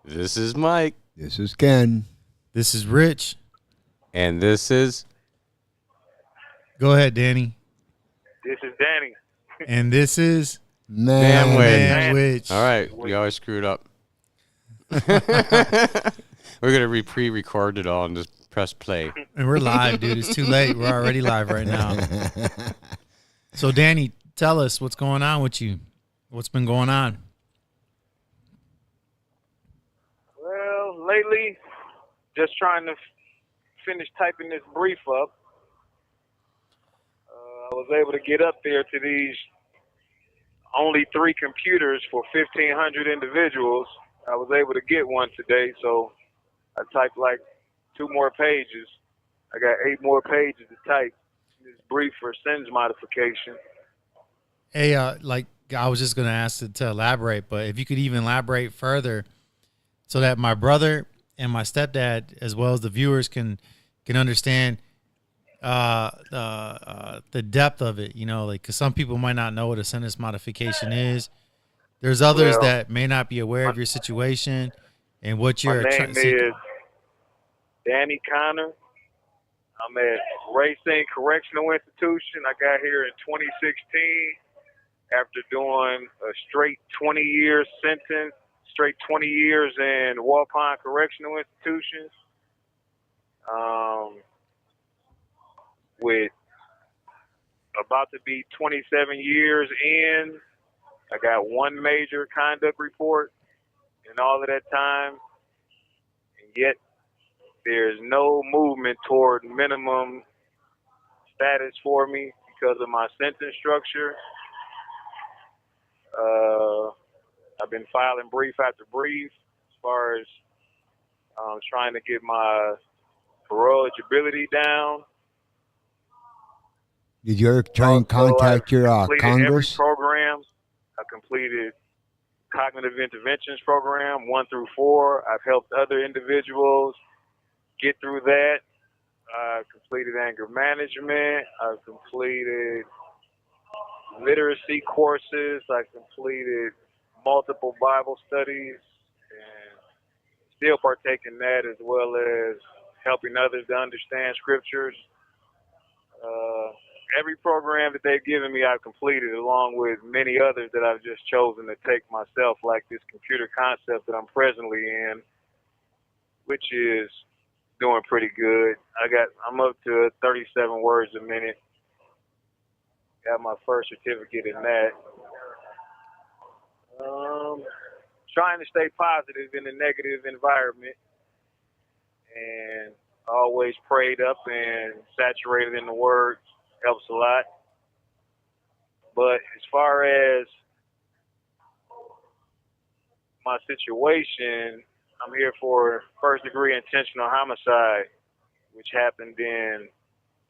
This is Mike. This is Ken. This is Rich. And this is Go ahead, Danny. This is Danny. And this is Manwich. Manwich. All right, we always screwed up. We're going to pre-record it all and just press play. And we're live, dude. It's too late. We're already live right now. So, Danny, tell us what's going on with you. What's been going on? Well, lately, just trying to finish typing this brief up. I was able to get up there to these only 3 computers for 1,500 individuals. I was able to get one today, so I typed like 2 more pages. I got 8 more pages to type. This brief for sentence modification. Hey, I was just going to ask to elaborate, but if you could even elaborate further so that my brother and my stepdad, as well as the viewers, can understand the depth of it, like, because some people might not know what a sentence modification is. There's others that may not be aware of your situation and what you're trying to. My name is Danny Connor. I'm at Racine Correctional Institution. I got here in 2016 after doing a straight 20-year sentence, straight 20 years in Walpine Correctional Institution. With about to be 27 years in, I got 1 major conduct report in all of that time, and yet there's no movement toward minimum status for me because of my sentence structure. I've been filing brief after brief as far as trying to get my parole eligibility down. Did you ever try and contact your Congress? Every program. I completed cognitive interventions program 1 through 4. I've helped other individuals get through that. I completed anger management. I've completed literacy courses. I completed multiple Bible studies and still partake in that, as well as helping others to understand scriptures. Every program that they've given me, I've completed, along with many others that I've just chosen to take myself, like this computer concept that I'm presently in, which is doing pretty good. I'm up to 37 words a minute. Got my first certificate in that. Trying to stay positive in a negative environment, and always prayed up and saturated in the Word. Helps a lot. But as far as my situation, I'm here for first-degree intentional homicide, which happened in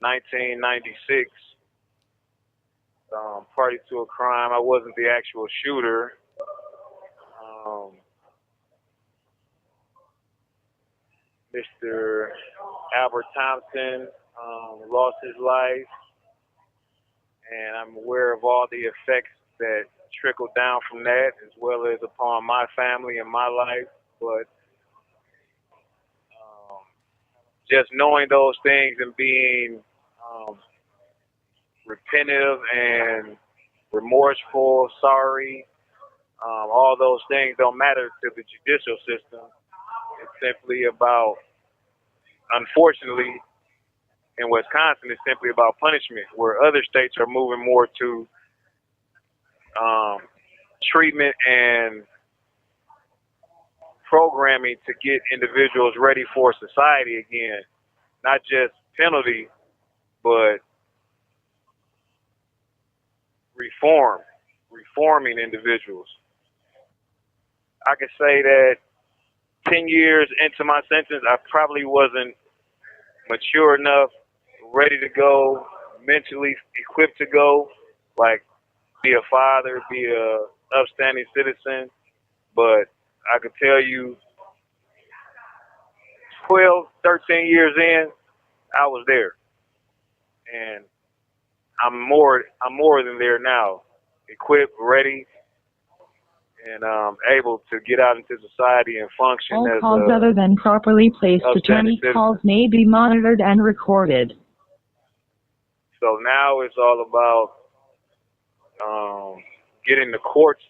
1996. Party to a crime. I wasn't the actual shooter. Mr. Albert Thompson lost his life, and I'm aware of all the effects that trickled down from that, as well as upon my family and my life. But just knowing those things and being repentive and remorseful, sorry, all those things don't matter to the judicial system. It's simply about, unfortunately, in Wisconsin, it's simply about punishment, where other states are moving more to treatment and programming to get individuals ready for society again. Not just penalty, but reforming individuals. I could say that 10 years into my sentence, I probably wasn't mature enough, ready to go, mentally equipped to go, like be a father, be a upstanding citizen. But I could tell you 12, 13 years in, I was there. And I'm more than there now. Equipped, ready, and able to get out into society and function All as calls a other than properly placed upstanding attorney citizen. calls may be monitored and recorded. So now it's all about getting the courts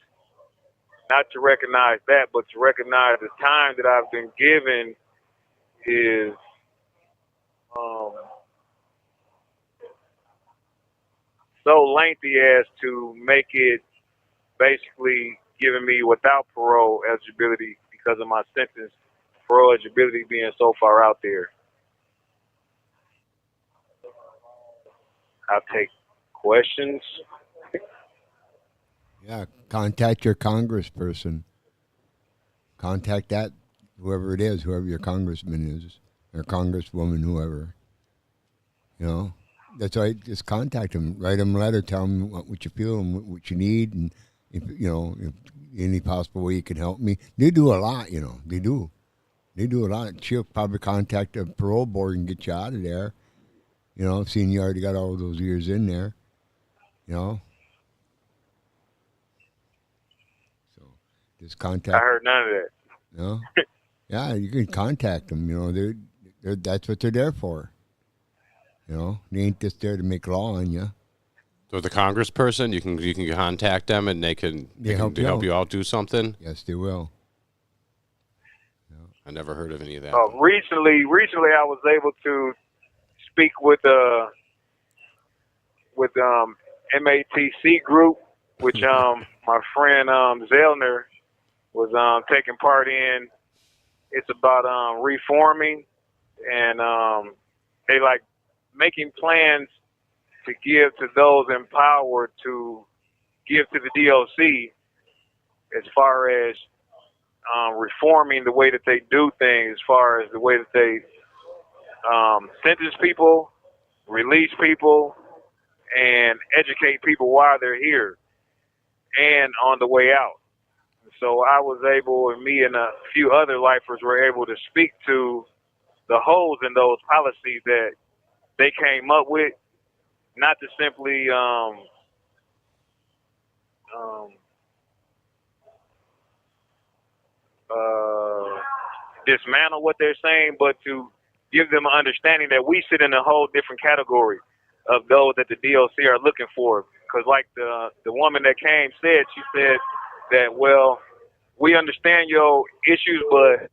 not to recognize that, but to recognize the time that I've been given is so lengthy as to make it basically giving me without parole eligibility because of my sentence, parole eligibility being so far out there. I'll take questions. Yeah, contact your congressperson. Contact that, whoever it is, whoever your congressman is, or congresswoman, whoever. You know, that's why just contact them, write them a letter, tell them what you feel and what you need, and if any possible way you can help me. They do a lot, They do a lot. She'll probably contact the parole board and get you out of there. Seeing you already got all those years in there. So just contact. I heard none of that. Yeah, you can contact them. They're that's what they're there for. They ain't just there to make law on you. So the congressperson, you can contact them and they can help you out do something. Yes, they will. I never heard of any of that. Recently, I was able to speak with MATC group, which my friend Zellner was taking part in. It's about reforming, and they like making plans to give to those empowered to give to the DOC as far as reforming the way that they do things, as far as the way that they sentence people, release people, and educate people while they're here and on the way out. So I was able, and me and a few other lifers were able to speak to the holes in those policies that they came up with, not to simply dismantle what they're saying, but to give them an understanding that we sit in a whole different category of those that the DOC are looking for. Because like the woman that came said, she said that, well, we understand your issues, but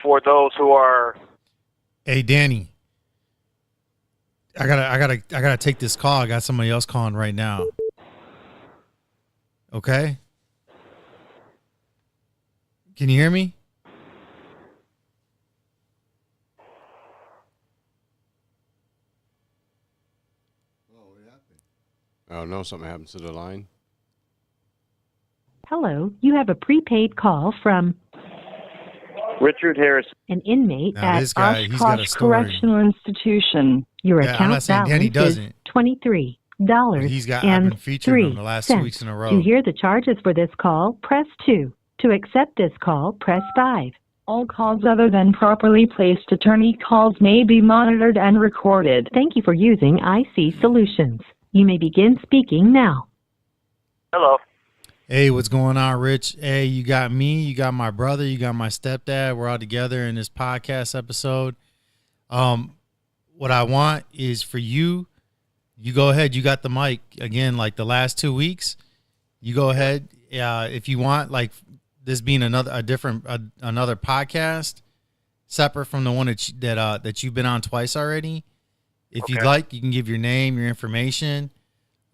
for those who are... Hey, Danny, I gotta take this call. I got somebody else calling right now. Okay? Can you hear me? Oh, no, something happened to the line. Hello, you have a prepaid call from Richard Harris, an inmate Now, at this guy, he's got a Oshkosh story. Correctional Institution. Your Yeah, I'm account not saying Danny balance is doesn't. $23 I've been featuring him the last 2 weeks in a row. To hear the charges for this call, press 2. To accept this call, press 5. all calls other than properly placed attorney calls may be monitored and recorded. Thank you for using IC Solutions. You may begin speaking now. Hello. Hey, what's going on, Rich? Hey, you got me, you got my brother, you got my stepdad. We're all together in this podcast episode. What I want is for you go ahead. You got the mic again, like the last 2 weeks. You go ahead. If you want, like this being another podcast, separate from the one that you've been on twice already. If you'd like, you can give your name, your information.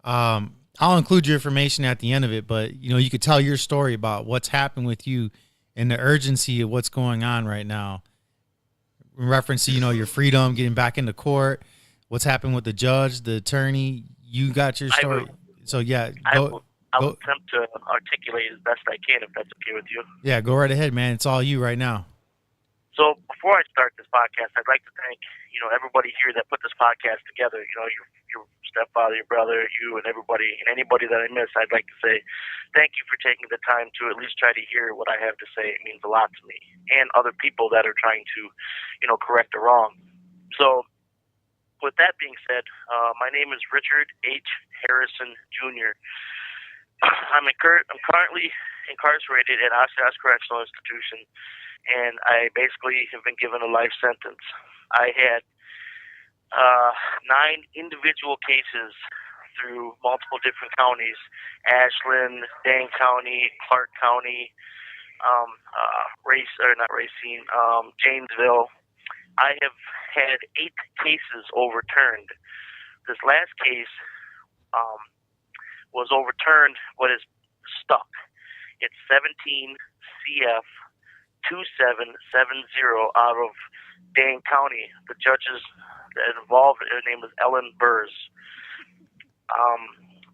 I'll include your information at the end of it, but you could tell your story about what's happened with you and the urgency of what's going on right now. In reference to, your freedom, getting back into court, what's happened with the judge, the attorney. You got your story. So yeah, I'll attempt to articulate as best I can if that's okay with you. Yeah, go right ahead, man. It's all you right now. So before I start this podcast, I'd like to thank, everybody here that put this podcast together. Your stepfather, your brother, you, and everybody, and anybody that I miss. I'd like to say thank you for taking the time to at least try to hear what I have to say. It means a lot to me and other people that are trying to, correct a wrong. So with that being said, my name is Richard H. Harrison Jr. I'm currently incarcerated at Oshkosh Correctional Institution, and I basically have been given a life sentence. I had 9 individual cases through multiple different counties: Ashland, Dane County, Clark County, Janesville. I have had 8 cases overturned. This last case was overturned, but is stuck. It's 17 CF 2770 out of Dane County. The judges that involved, her name was Ellen Burrs.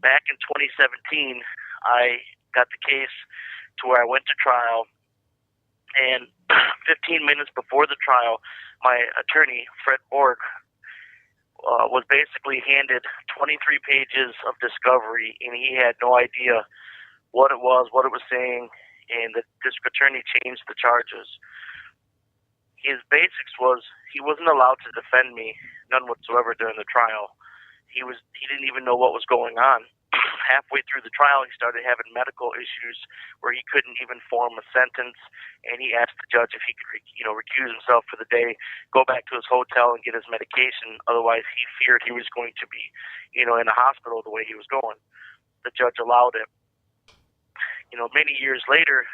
Back in 2017, I got the case to where I went to trial, and 15 minutes before the trial, my attorney, Fred Borg, was basically handed 23 pages of discovery, and he had no idea what it was saying, and the district attorney changed the charges. His basics was he wasn't allowed to defend me, none whatsoever, during the trial. He didn't even know what was going on. Halfway through the trial, he started having medical issues where he couldn't even form a sentence, and he asked the judge if he could, recuse himself for the day, go back to his hotel and get his medication. Otherwise, he feared he was going to be, in a hospital the way he was going. The judge allowed it. Many years later,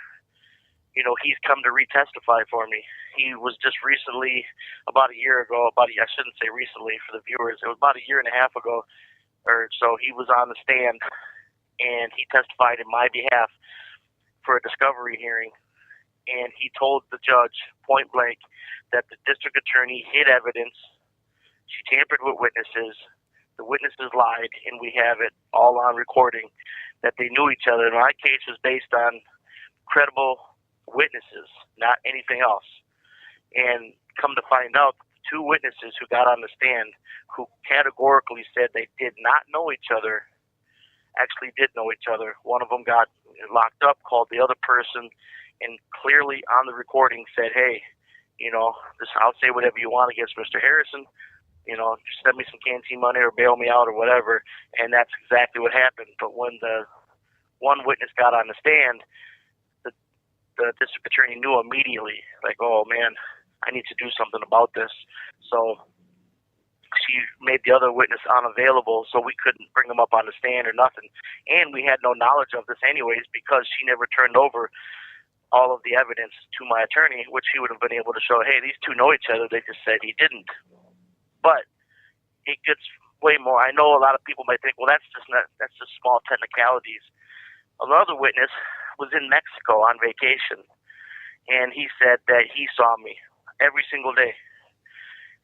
he's come to retestify for me. He was just recently, about a year ago, I shouldn't say recently for the viewers, it was about a year and a half ago or so, he was on the stand, and he testified in my behalf for a discovery hearing. And he told the judge point blank that the district attorney hid evidence, she tampered with witnesses, the witnesses lied, and we have it all on recording, that they knew each other. And my case was based on credible witnesses, not anything else. And come to find out, 2 witnesses who got on the stand, who categorically said they did not know each other, actually did know each other. One of them got locked up, called the other person, and clearly on the recording said, hey, I'll say whatever you want against Mr. Harrison, just send me some canteen money or bail me out or whatever. And that's exactly what happened. But when the one witness got on the stand, the district attorney knew immediately, like, oh man, I need to do something about this. So she made the other witness unavailable, so we couldn't bring him up on the stand or nothing. And we had no knowledge of this anyways, because she never turned over all of the evidence to my attorney, which he would have been able to show, hey, these 2 know each other. They just said he didn't. But it gets way more. I know a lot of people might think, well, that's just small technicalities. Another witness was in Mexico on vacation, and he said that he saw me every single day.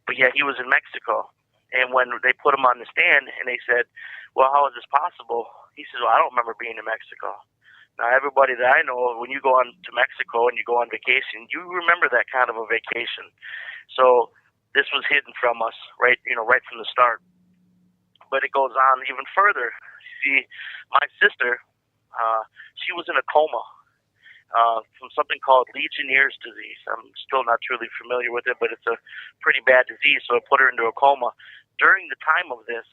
But yet he was in Mexico. And when they put him on the stand and they said, well, how is this possible? He says, well, I don't remember being in Mexico. Now, everybody that I know, when you go on to Mexico and you go on vacation, you remember that kind of a vacation. So this was hidden from us, right from the start. But it goes on even further. See, my sister, she was in a coma from something called Legionnaire's disease. I'm still not truly familiar with it, but it's a pretty bad disease, so it put her into a coma. During the time of this,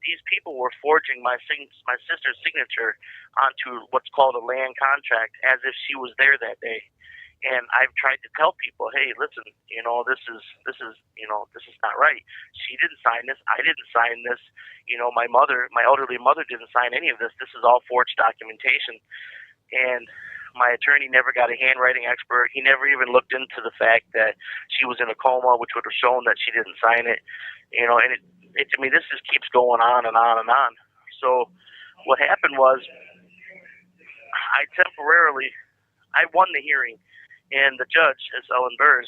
these people were forging my sister's signature onto what's called a land contract, as if she was there that day. And I've tried to tell people, hey, listen, this is not right. She didn't sign this. I didn't sign this. My elderly mother didn't sign any of this. This is all forged documentation. And my attorney never got a handwriting expert. He never even looked into the fact that she was in a coma, which would have shown that she didn't sign it. And this just keeps going on and on and on. So what happened was, I won the hearing, and the judge, as Ellen Burrs,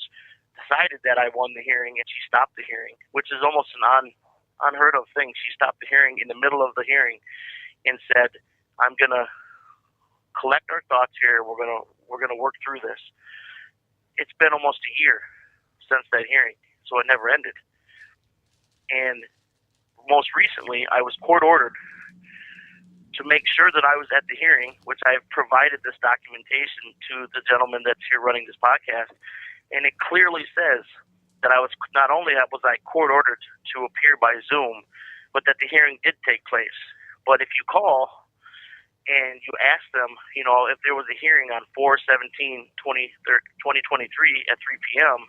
decided that I won the hearing, and she stopped the hearing, which is almost an unheard of thing. She stopped the hearing in the middle of the hearing and said, I'm going to collect our thoughts here. We're gonna work through this. It's been almost a year since that hearing, so it never ended. And most recently, I was court ordered to make sure that I was at the hearing, which I've provided this documentation to the gentleman that's here running this podcast, and it clearly says that not only was I court ordered to appear by Zoom, but that the hearing did take place. But if you call and you ask them, if there was a hearing on 4/17/2023 at 3 p.m.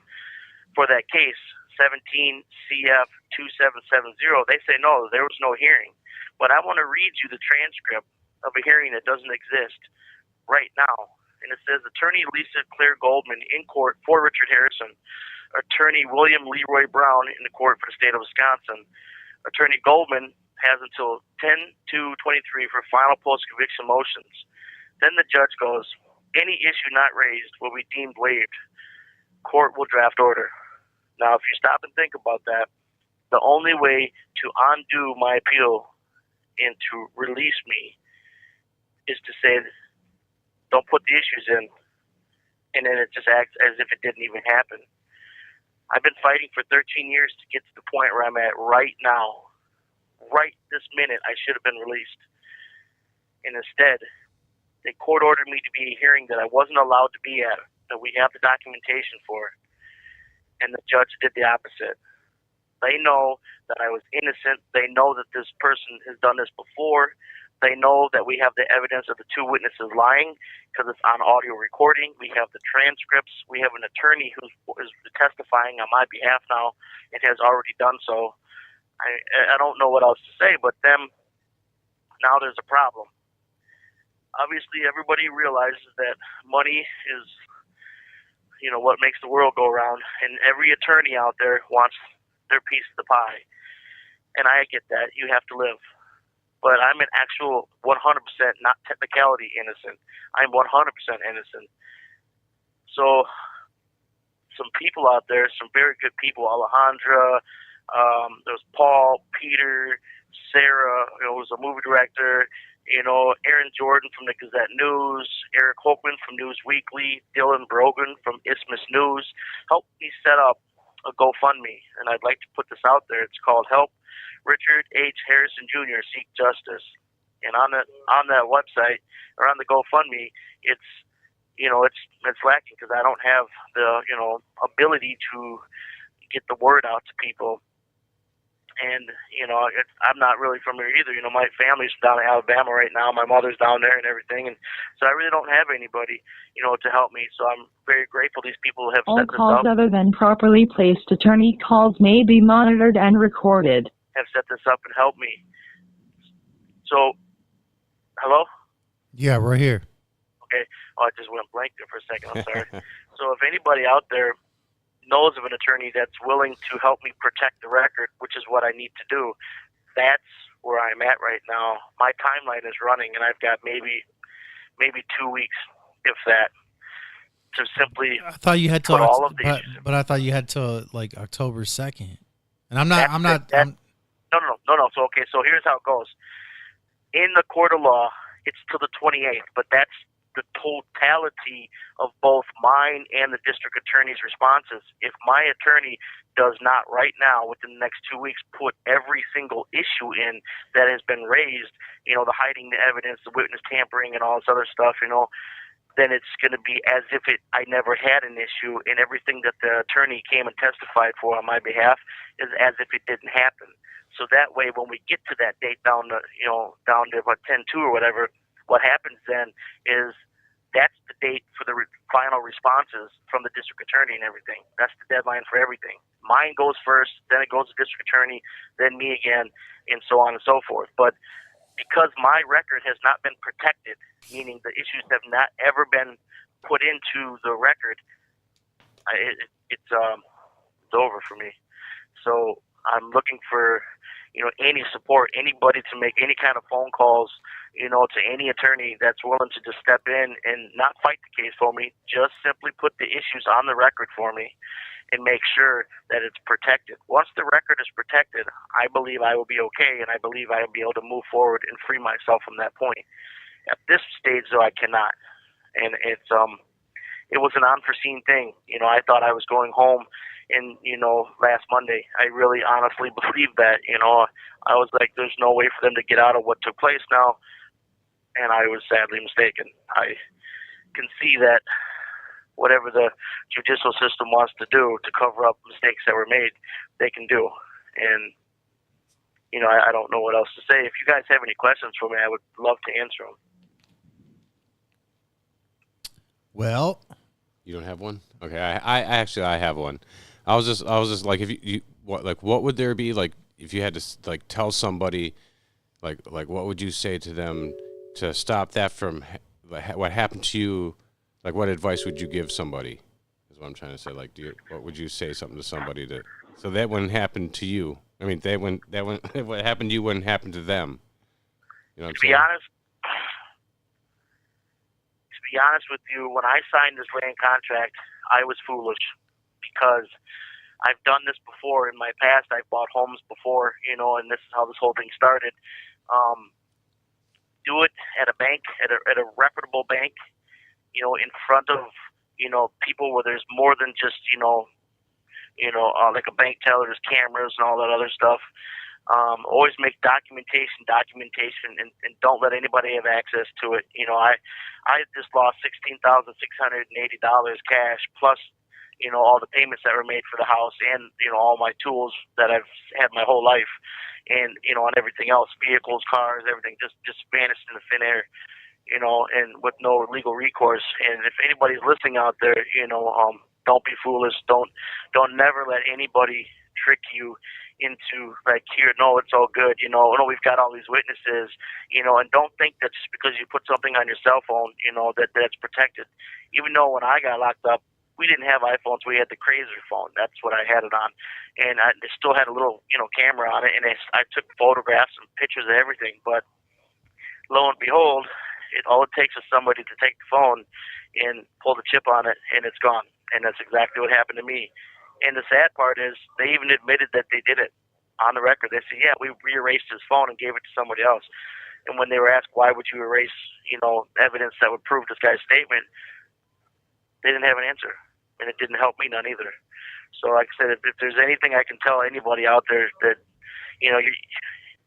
for that case, 17 CF 2770, they say no, there was no hearing. But I want to read you the transcript of a hearing that doesn't exist right now. And it says, Attorney Lisa Claire Goldman in court for Richard Harrison. Attorney William Leroy Brown in the court for the state of Wisconsin. Attorney Goldman has until 10/2/23 for final post-conviction motions. Then the judge goes, any issue not raised will be deemed waived. Court will draft order. Now, if you stop and think about that, the only way to undo my appeal and to release me is to say, don't put the issues in, and then it just acts as if it didn't even happen. I've been fighting for 13 years to get to the point where I'm at right now. Right this minute, I should have been released. And instead, they court ordered me to be a hearing that I wasn't allowed to be at, that we have the documentation for. And the judge did the opposite. They know that I was innocent. They know that this person has done this before. They know that we have the evidence of the two witnesses lying because it's on audio recording. We have the transcripts. We have an attorney who is testifying on my behalf now and has already done so. I don't know what else to say, but then now there's a problem. Obviously, everybody realizes that money is, what makes the world go around, and every attorney out there wants their piece of the pie. And I get that. You have to live. But I'm an actual 100%, not technicality, innocent. I'm 100% innocent. So some people out there, some very good people, Alejandra, there was Paul, Peter, Sarah, who was a movie director, Aaron Jordan from the Gazette News, Eric Hochman from News Weekly, Dylan Brogan from Isthmus News, helped me set up a GoFundMe. And I'd like to put this out there. It's called Help Richard H. Harrison Jr. Seek Justice. And on that website, or on the GoFundMe, it's lacking because I don't have the ability to get the word out to people. And I'm not really from here either. My family's down in Alabama right now. My mother's down there and everything, and so I really don't have anybody to help me. So I'm very grateful these people have All set this calls up. other than properly placed attorney calls may be monitored and recorded. Have set this up and helped me. So, hello? Yeah, we're here. Okay. Oh, I just went blank there for a second. I'm sorry. So if anybody out there knows of an attorney that's willing to help me protect the record, which is what I need to do, that's where I'm at right now. My timeline is running, and I've got maybe 2 weeks, if that, to simply I thought you had to, put all of these. but I thought you had to like October 2nd. And I'm No. So here's how it goes. In the court of law, it's till the 28th, but that's the totality of both mine and the district attorney's responses. If my attorney does not right now, within the next 2 weeks, put every single issue in that has been raised, the hiding the evidence, the witness tampering, and all this other stuff, then it's going to be as if I never had an issue, and everything that the attorney came and testified for on my behalf is as if it didn't happen. So that way, when we get to that date down to about 10/2 or whatever, what happens then is that's the date for the final responses from the district attorney and everything. That's the deadline for everything. Mine goes first, then it goes to district attorney, then me again, and so on and so forth. But because my record has not been protected, meaning the issues have not ever been put into the record, it's over for me. So I'm looking for any support, anybody to make any kind of phone calls, to any attorney that's willing to just step in and not fight the case for me, just simply put the issues on the record for me and make sure that it's protected. Once the record is protected, I believe I will be okay, and I believe I will be able to move forward and free myself from that point. At this stage, though, I cannot. And it was an unforeseen thing. I thought I was going home and last Monday. I really honestly believed that. I was like, there's no way for them to get out of what took place now, and I was sadly mistaken. I can see that whatever the judicial system wants to do to cover up mistakes that were made, they can do. And I don't know what else to say. If you guys have any questions for me, I would love to answer them. Well, you don't have one? Okay, I actually I have one. I was just like, if you what would there be, like, if you had to like tell somebody, like what would you say to them to stop that from what happened to you? Like, what advice would you give somebody? Is what I'm trying to say. Like, what would you say something to somebody so that wouldn't happen to you? I mean, what happened to you wouldn't happen to them. You know what I'm saying? To be honest with you, when I signed this land contract, I was foolish because I've done this before in my past. I've bought homes before, and this is how this whole thing started. Do it at a bank, at a reputable bank, in front of, people where there's more than just, like a bank teller, there's cameras and all that other stuff. Always make documentation, and don't let anybody have access to it. I just lost $16,680 cash plus, all the payments that were made for the house and, all my tools that I've had my whole life, and, on everything else, vehicles, cars, everything just vanished in the thin air, and with no legal recourse. And if anybody's listening out there, don't be foolish. Don't never let anybody trick you into like, here, no, it's all good, no, we've got all these witnesses, and don't think that just because you put something on your cell phone, that's protected. Even though when I got locked up, we didn't have iPhones, we had the Crazer phone. That's what I had it on, and I still had a little, camera on it, and I took photographs and pictures of everything. But lo and behold, all it takes is somebody to take the phone and pull the chip on it, and it's gone. And that's exactly what happened to me. And the sad part is they even admitted that they did it on the record. They said, yeah, we erased his phone and gave it to somebody else. And when they were asked, why would you erase, evidence that would prove this guy's statement, they didn't have an answer. And it didn't help me none either. So like I said, if there's anything I can tell anybody out there that,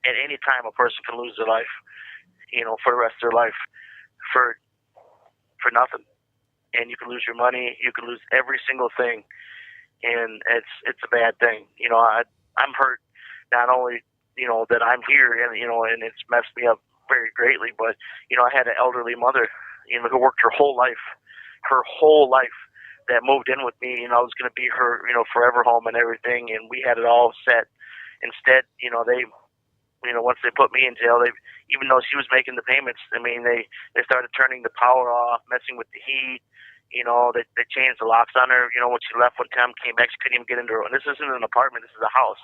at any time a person can lose their life, for the rest of their life for nothing. And you can lose your money, you can lose every single thing. And it's a bad thing. I'm hurt not only, that I'm here and, and it's messed me up very greatly, but, I had an elderly mother, who worked her whole life, that moved in with me, and I was going to be her, forever home and everything. And we had it all set. Instead, they, once they put me in jail, even though she was making the payments, I mean, they started turning the power off, messing with the heat. They changed the locks on her. When she left one time, came back, she couldn't even get into her. And this isn't an apartment, this is a house.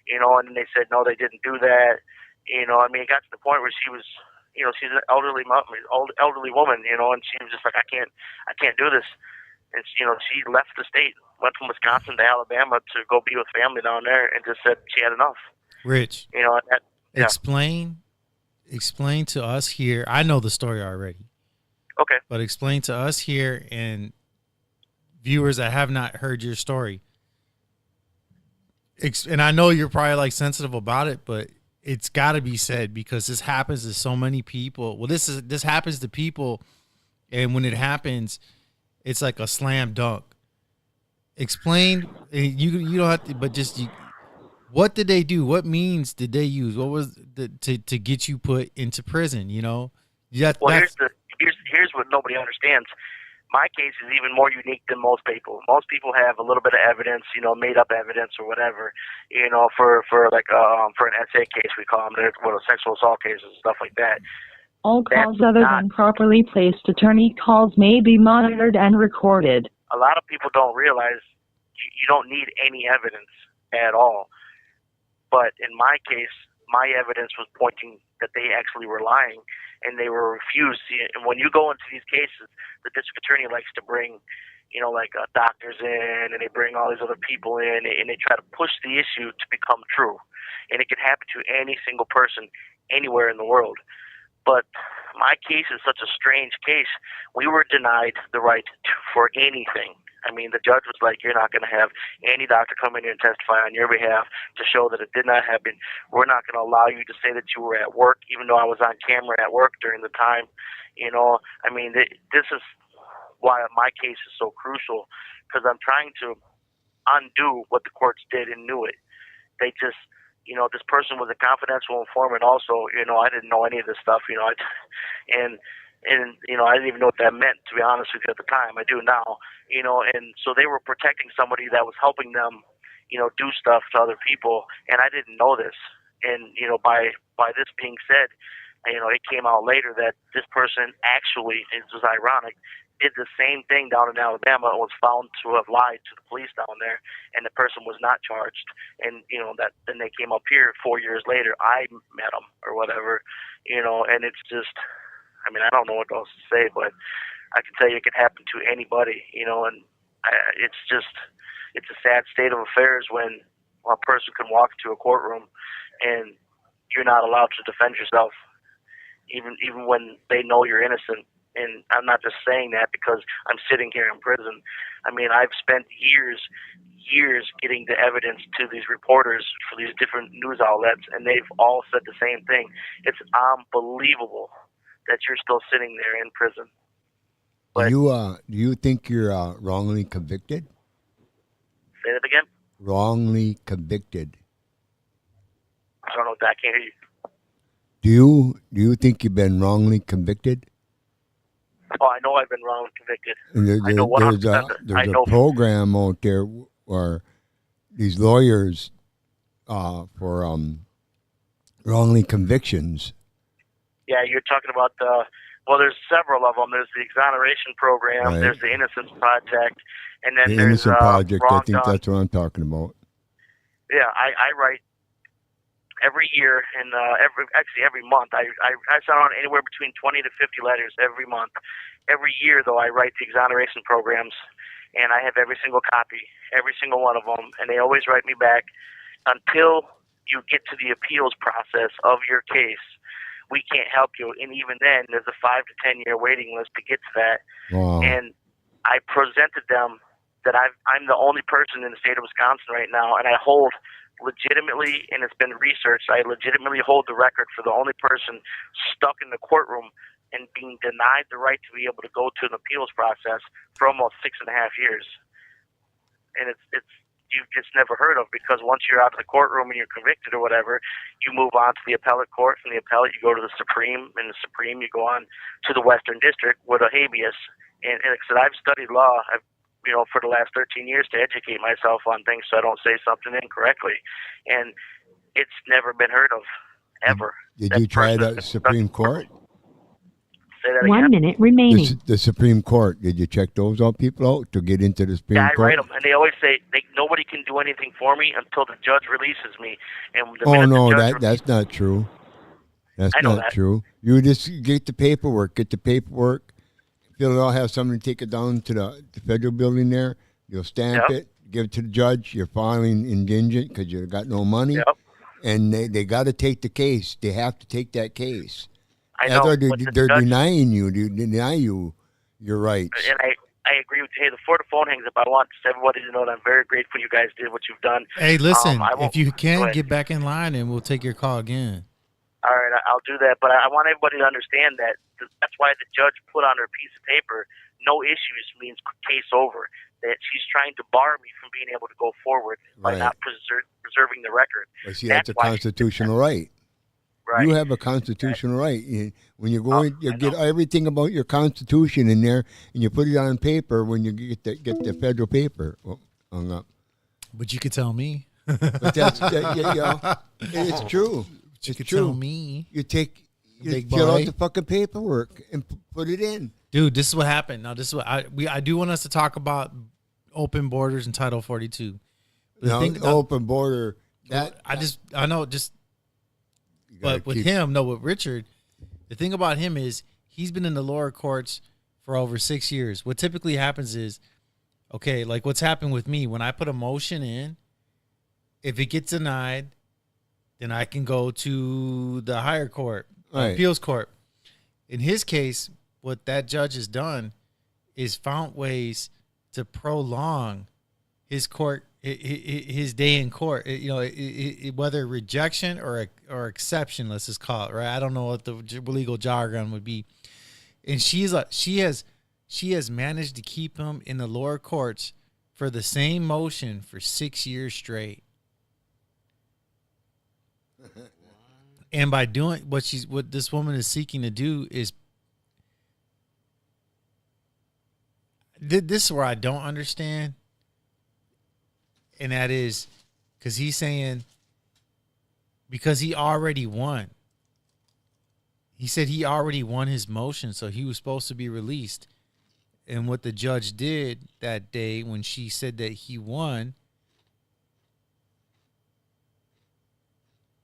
And then they said, no, they didn't do that. It got to the point where she was, she's an elderly woman, and she was just like, I can't do this. And, she left the state, went from Wisconsin to Alabama to go be with family down there, and just said she had enough. Rich, yeah. Explain to us here. I know the story already. Okay. But explain to us here and viewers that have not heard your story. And I know you're probably like sensitive about it, but it's got to be said because this happens to so many people. Well, this happens to people, and when it happens, it's like a slam dunk. Explain. You don't have to, but just what did they do? What means did they use? What was to get you put into prison? Well, here's what nobody understands. My case is even more unique than most people. Most people have a little bit of evidence, made up evidence or whatever, for an essay case, we call them, sexual assault cases and stuff like that. All calls other than properly placed attorney calls may be monitored and recorded. A lot of people don't realize you don't need any evidence at all. But in my case, my evidence was pointing that they actually were lying, and they were refused. And when you go into these cases, the district attorney likes to bring, doctors in, and they bring all these other people in, and they try to push the issue to become true. And it can happen to any single person anywhere in the world. But my case is such a strange case. We were denied the right for anything. I mean, the judge was like, you're not going to have any doctor come in here and testify on your behalf to show that it did not happen. We're not going to allow you to say that you were at work, even though I was on camera at work during the time. This is why my case is so crucial, because I'm trying to undo what the courts did and knew it. They just, this person was a confidential informant also. I didn't know any of this stuff, and And, I didn't even know what that meant, to be honest with you, at the time. I do now, and so they were protecting somebody that was helping them, do stuff to other people, and I didn't know this. And, by this being said, it came out later that this person actually, it was ironic, did the same thing down in Alabama and was found to have lied to the police down there, and the person was not charged. And, that then they came up here 4 years later, I met them or whatever, and it's just, I don't know what else to say, but I can tell you it can happen to anybody, and it's a sad state of affairs when a person can walk into a courtroom and you're not allowed to defend yourself, even when they know you're innocent. And I'm not just saying that because I'm sitting here in prison. I've spent years getting the evidence to these reporters for these different news outlets, and they've all said the same thing. It's unbelievable that you're still sitting there in prison. But Do you think you're wrongly convicted? Say that again? Wrongly convicted. I don't know if that, I can't hear you. Do you think you've been wrongly convicted? Oh, I know I've been wrongly convicted. And I know 100%. There's a program out there where these lawyers for wrongly convictions. Yeah, you're talking about there's several of them. There's the exoneration program. Right. There's the Innocence Project, and then The there's Innocent Project. I Wrong think Done. that's what I'm talking about. Yeah, I write every year, and every month. I send out anywhere between 20 to 50 letters every month. Every year, though, I write the exoneration programs, and I have every single copy, every single one of them, and they always write me back until you get to the appeals process of your case. We can't help you, and even then, there's a 5 to 10 year waiting list to get to that. Wow. And I presented them that I'm the only person in the state of Wisconsin right now, and I hold legitimately, and it's been researched, I legitimately hold the record for the only person stuck in the courtroom and being denied the right to be able to go to an appeals process for almost 6.5 years. And it's you've just never heard of, because once you're out of the courtroom and you're convicted or whatever, you move on to the appellate court. From the appellate, you go to the Supreme, and the Supreme, you go on to the Western District with a habeas. And like I said, I've studied law, for the last 13 years to educate myself on things so I don't say something incorrectly. And it's never been heard of, ever. Did you try the Supreme Court? Say that 1 again? minute remaining. The Supreme Court. Did you check those people out to get into the Supreme Yeah, I Court? write them, and they always say nobody can do anything for me until the judge releases me. And Oh no, that's not true. That's I know not that. true. You just get the paperwork. Fill it out. Have somebody take it down to the federal building there. You'll stamp Yep. it, give it to the judge. You're filing indigent because you got no money. Yep. And they got to take the case. They have to take that case. I know. Otherwise, but the they're judge- denying you. They deny you your rights. And I agree with you. Hey, before the phone hangs up, I want everybody to know that I'm very grateful you guys did what you've done. Hey, listen, I won't- if you go can, ahead. get back in line and we'll take your call again. All right, I'll do that. But I want everybody to understand that that's why the judge put on her piece of paper, no issues means case over. That she's trying to bar me from being able to go forward by Right. not preserving the record. But see, that's a why she did constitutional right. that. Right. You have a constitutional right. When you go in, you get everything about your constitution in there, and you put it on paper when you get the federal paper. Well, hung up. But you could tell me. But it's true. You It's could true. tell me. You Big fill boy. out the fucking paperwork and put it in. Dude, this is what happened. Now, this is what I do want us to talk about open borders and Title 42. No, open border. But with him, with Richard, the thing about him is he's been in the lower courts for over 6 years. What typically happens is, okay, like what's happened with me, when I put a motion in, if it gets denied, then I can go to the higher court, Right. appeals court. In his case, what that judge has done is found ways to prolong his day in court. Whether rejection or exception, let's just call it, right? I don't know what the legal jargon would be. And she has managed to keep him in the lower courts for the same motion for 6 years straight. And by doing what this woman is seeking to do is This is where I don't understand, and that is because he's saying because he already won. He said he already won his motion, so he was supposed to be released. And what the judge did that day when she said that he won,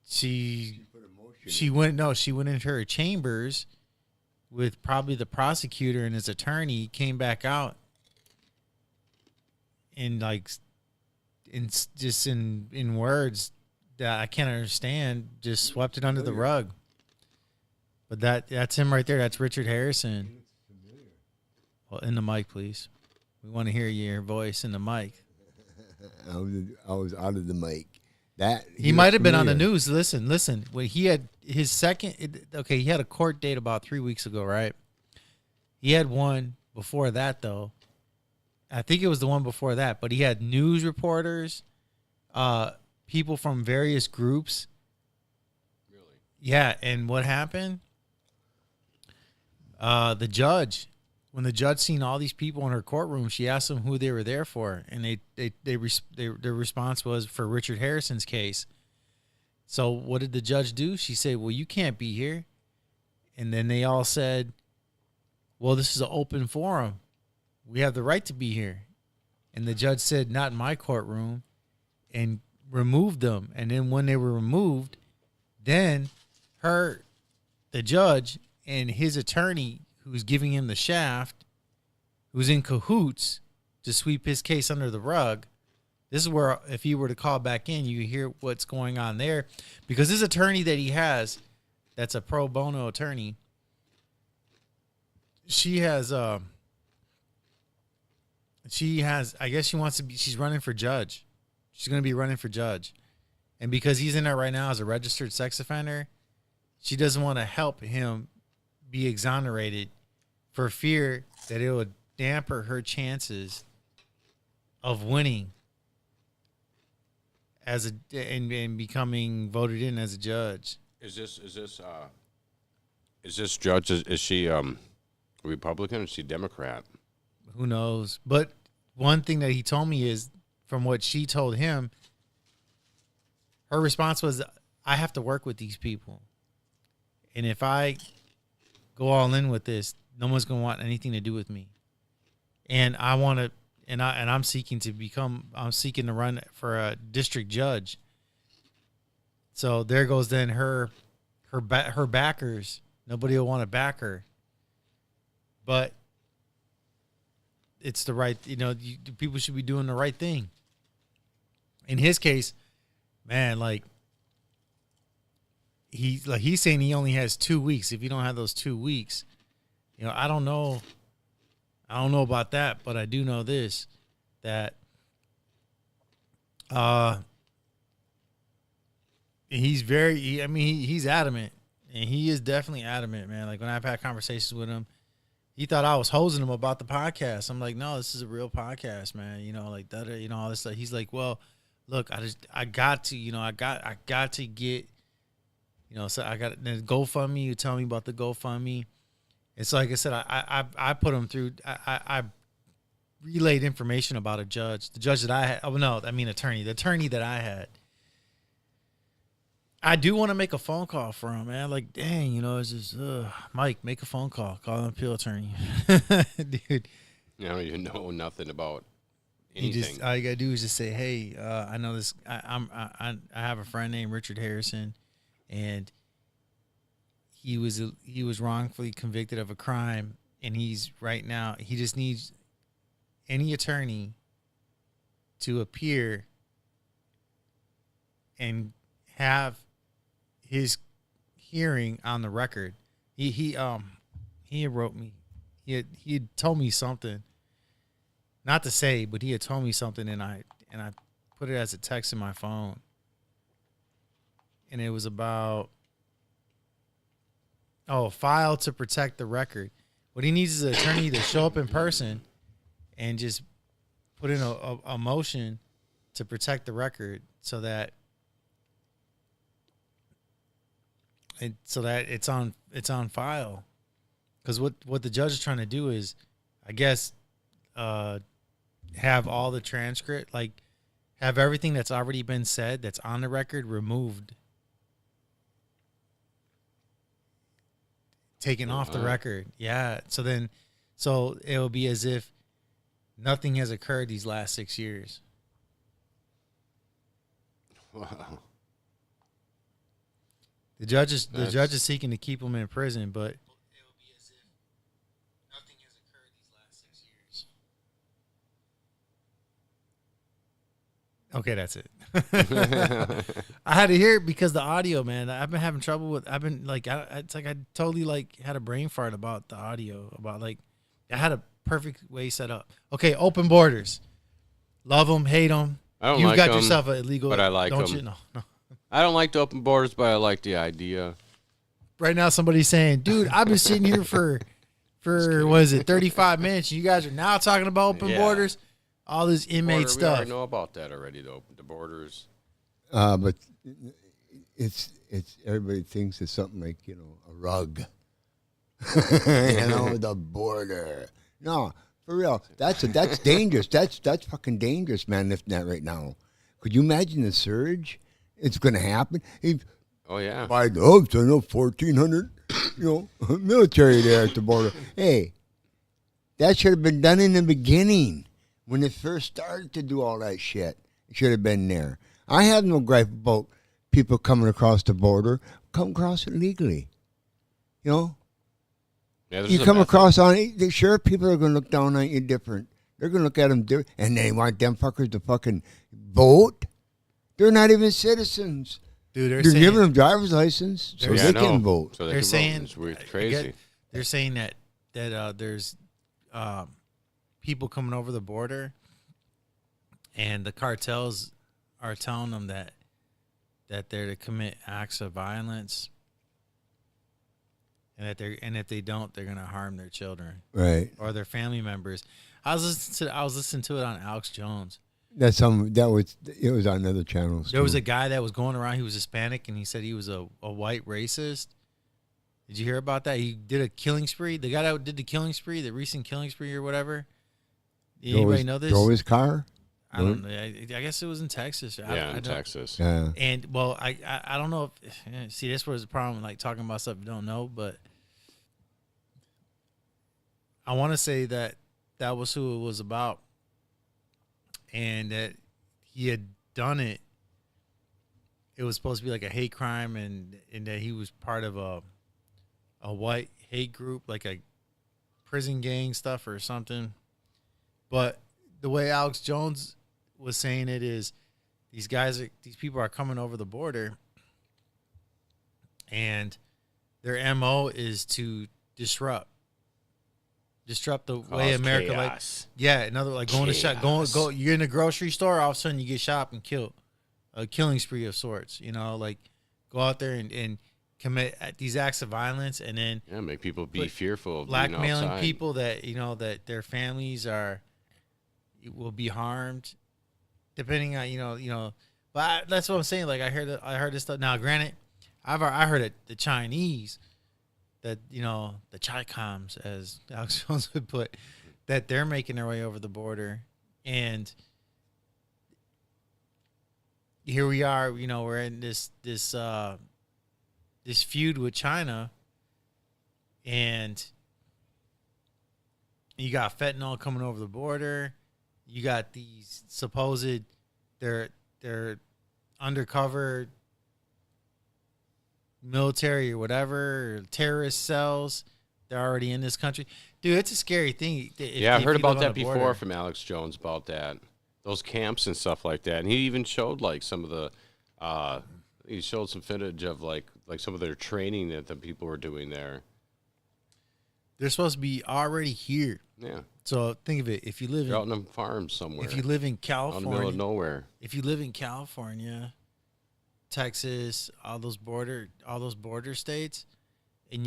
she went into her chambers with probably the prosecutor and his attorney, came back out and in words that I can't understand, just swept it under the rug. But that's him right there. That's Richard Harrison. Well, in the mic, please. We want to hear your voice in the mic. I was out of the mic. That he might have been on the news. Listen. When he had his second, he had a court date about 3 weeks ago, right? He had one before that, though. I think it was the one before that, but he had news reporters, people from various groups. Really? Yeah, and what happened? The judge, when the judge seen all these people in her courtroom, she asked them who they were there for, and their response was for Richard Harrison's case. So what did the judge do? She said, "Well, you can't be here," and then they all said, "Well, this is an open forum. We have the right to be here." And the judge said, "Not in my courtroom," and removed them. And then when they were removed, then the judge and his attorney, who's giving him the shaft, who's in cahoots to sweep his case under the rug. This is where, if he were to call back in, you hear what's going on there. Because this attorney that he has, that's a pro bono attorney, she has, I guess she wants to be, she's running for judge. She's going to be running for judge. And because he's in there right now as a registered sex offender, she doesn't want to help him be exonerated for fear that it would damper her chances of winning and becoming voted in as a judge. Is this judge, is she Republican or is she Democrat? Who knows? But one thing that he told me is, from what she told him, her response was, "I have to work with these people, and if I go all in with this, no one's going to want anything to do with me. And I want to, I'm seeking to run for a district judge." So there goes then her backers. Nobody will want to back her. But it's the right, people should be doing the right thing. In his case, man, he's saying he only has 2 weeks. If you don't have those 2 weeks, I don't know about that, but I do know this, that he's he's adamant, and he is definitely adamant, man. Like, when I've had conversations with him, he thought I was hosing him about the podcast. I'm like, no, this is a real podcast, man. All this stuff. He's like, well, look, I got to get, so I got the GoFundMe. You tell me about the GoFundMe. It's like I said, I put him through. I relayed information about a judge, the judge that I had. Oh no, I mean attorney, the attorney that I had. I do want to make a phone call for him, man. Like, dang, it's just Mike, make a phone call, call an appeal attorney, dude. You know nothing about anything. All you gotta do is just say, hey, I know this. I have a friend named Richard Harrison, and he was wrongfully convicted of a crime, and he just needs any attorney to appear and have his hearing on the record. He wrote me. He had told me something, not to say, but he had told me something, and I put it as a text in my phone, and it was about file to protect the record. What he needs is an attorney to show up in person and just put in a motion to protect the record so that it's on file. Because what the judge is trying to do is, I guess, have all the transcript, like have everything that's already been said that's on the record removed, taken off the record. Yeah. So it'll be as if nothing has occurred these last 6 years. Wow. The judge is seeking to keep him in prison, but it'll be as if nothing has occurred these last 6 years. Okay, that's it. I had to hear it because the audio, man. I've been having trouble with. I've been like, it's like I totally like had a brain fart about the audio. About like, I had a perfect way set up. Okay, open borders. Love them, hate them. I don't You like got them, yourself an illegal. but I like don't them. you? No. I don't like the open borders, but I like the idea. Right now, somebody's saying, "Dude, I've been sitting here for what is it, 35 minutes? You guys are now talking about open borders, all this inmate We stuff." already know about that already, though. The borders. But it's everybody thinks it's something like, a rug. The border. No, for real. That's dangerous. That's fucking dangerous, man, lifting that right now. Could you imagine the surge? It's going to happen. Oh, yeah. By the 1,400, military there at the border. Hey, that should have been done in the beginning when it first started to do all that shit. It should have been there. I have no gripe about people coming across the border. Come across it legally. Yeah, You come across on it, sure, people are going to look down on you different. They're going to look at them different. And they want them fuckers to fucking vote. They're not even citizens. Dude, they're giving them driver's license so they can vote. So they're saying it's weird, crazy. They're saying that there's people coming over the border, and the cartels are telling them that they're to commit acts of violence, and if they don't, they're gonna harm their children, right, or their family members. I was listening to it on Alex Jones. It was on another channel. There was a guy that was going around. He was Hispanic, and he said he was a white racist. Did you hear about that? He did a killing spree. The guy that did the killing spree, the recent killing spree or whatever. Anybody know this? Drove his car? I don't know. I guess it was in Texas. In Texas. Yeah. And well, I don't know if see this was the problem, like talking about stuff you don't know, but I want to say that was who it was about, and that he had done it. It was supposed to be like a hate crime, and that he was part of a white hate group, like a prison gang stuff or something. But the way Alex Jones was saying it is, these people are coming over the border, and their MO is to disrupt the way America chaos. another like going to shop, go. You're in the grocery store, all of a sudden you get shot and killed, a killing spree of sorts. Like go out there and commit these acts of violence, and then make people be fearful of blackmailing people that that their families will be harmed, depending on But that's what I'm saying. Like I heard this stuff. Now, granted, I heard it the Chinese. That the Chi-Coms, as Alex Jones would put, that they're making their way over the border, and here we are. We're in this feud with China, and you got fentanyl coming over the border. You got these supposed they're undercover military or whatever, or terrorist cells. They're already in this country. Dude, it's a scary thing. I've heard about that before from Alex Jones about that. Those camps and stuff like that. And he even showed like some of the he showed some footage of like some of their training that the people were doing there. They're supposed to be already here. Yeah. So think of it. If you live out in them farms somewhere. If you live in California, out in the middle of nowhere. If you live in California, Texas, all those border states, and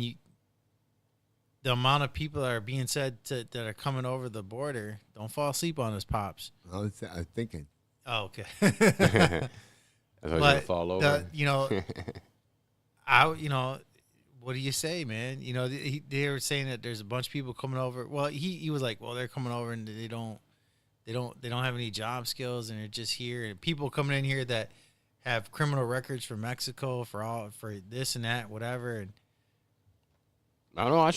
the amount of people that are being said that are coming over the border, don't fall asleep on us, pops. I was thinking. Oh, okay. I thought you were gonna fall over. what do you say, man? You know, they were saying that there's a bunch of people coming over. Well, he was like, well, they're coming over and they don't have any job skills and they're just here. And people coming in here that have criminal records for Mexico for this and that, whatever. And I don't know. I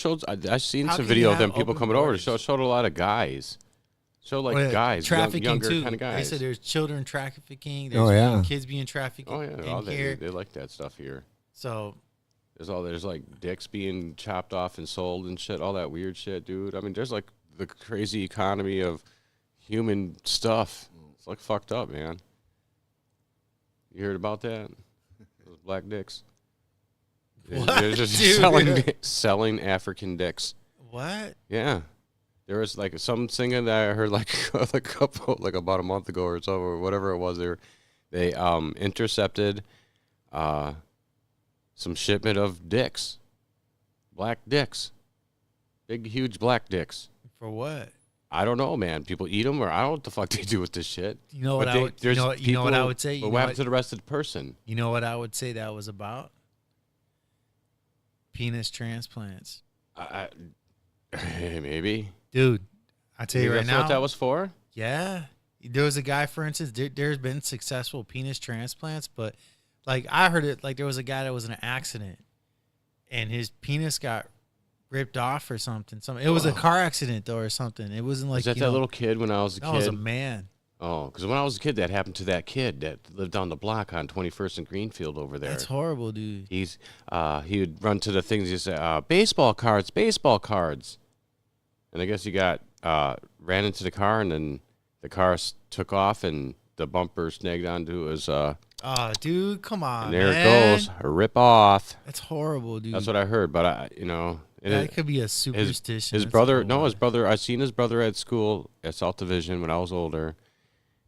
seen How some can you video of them have people open coming over. borders? It showed a lot of guys. Showed like guys, trafficking younger too. kind of guys. They said there's children trafficking. Oh, There's yeah. kids being trafficked in here. They like that stuff here. So There's like dicks being chopped off and sold and shit, all that weird shit, dude. I mean, there's like the crazy economy of human stuff. It's like fucked up, man. You heard about that? Those black dicks. What, They're just dude? selling African dicks. what? Yeah. There was like some singing that I heard like about a month ago or so, or whatever it was. They intercepted some shipment of dicks, black dicks, big huge black dicks. For what? I don't know, man. People eat them, or I don't know what the fuck they do with this shit. You know what But I would. You know what I would say. But what happens to the rest of the person? You know what I would say that was about? Penis transplants. Maybe. Dude, I tell you right That's now. what that was for. Yeah. There was a guy, for instance, there's been successful penis transplants, but like I heard it, like there was a guy that was in an accident and his penis got ripped off or something. It was a car accident though or something. It wasn't like, Was that that little kid when I was a kid? That was a man. Oh, because when I was a kid, that happened to that kid that lived down the block on 21st and Greenfield over there. That's horrible, dude. He would run to the things. He'd say, baseball cards. And I guess he ran into the car, and then the car took off, and the bumper snagged onto his. Oh, dude, come on, And there man. it goes, a rip off. That's horrible, dude. That's what I heard, but that could be a superstition. His brother, I seen his brother at school at South Division when I was older,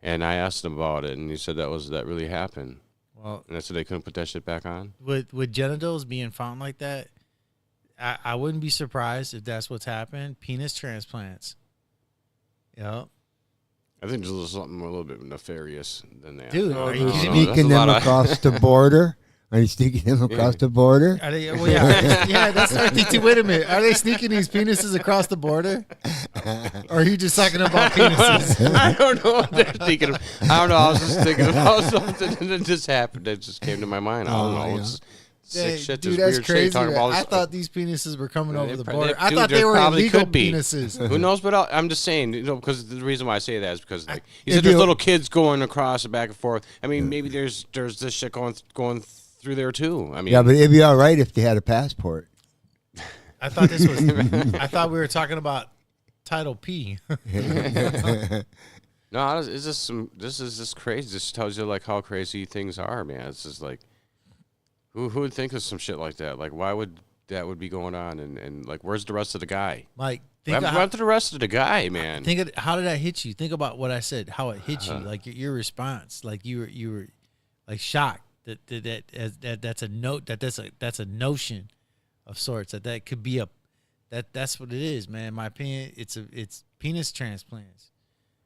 and I asked him about it, and he said that really happened. Well, and that's so they couldn't put that shit back on. With genitals being found like that, I wouldn't be surprised if that's what's happened. Penis transplants. Yep. I think there's something a little bit nefarious than that. Dude, are you kidding me? Sneaking them across the border? Are you sneaking them across the border? Are they, well, yeah, that's what I think too. Wait a minute. Are they sneaking these penises across the border? Or are you just talking about penises? I don't know what they're thinking of. I don't know. I was just thinking about something and it just happened. It just came to my mind. I don't know. Yeah. It's sick shit. Dude, Just that's weird crazy. shit. Talking about I thought these penises were coming over the border. I Dude, thought they there were probably illegal could be. penises. Who knows? But I'm just saying, because the reason why I say that is because like you said, there's little kids going across and back and forth. I mean, maybe there's this shit going through there too. I mean, yeah, but it'd be all right if they had a passport. I thought this was. I thought we were talking about Title P. No, it's just this is just crazy. This tells you like how crazy things are, man. It's just like who would think of some shit like that? Like, why would that would be going on? And like, where's the rest of the guy? Like, What happened to the rest of the guy, man? How did that hit you? Think about what I said. How it hit you. Like your response. Like you were like shocked that's a note that's a notion of sorts that could be that's what it is, man. In my opinion, it's penis transplants.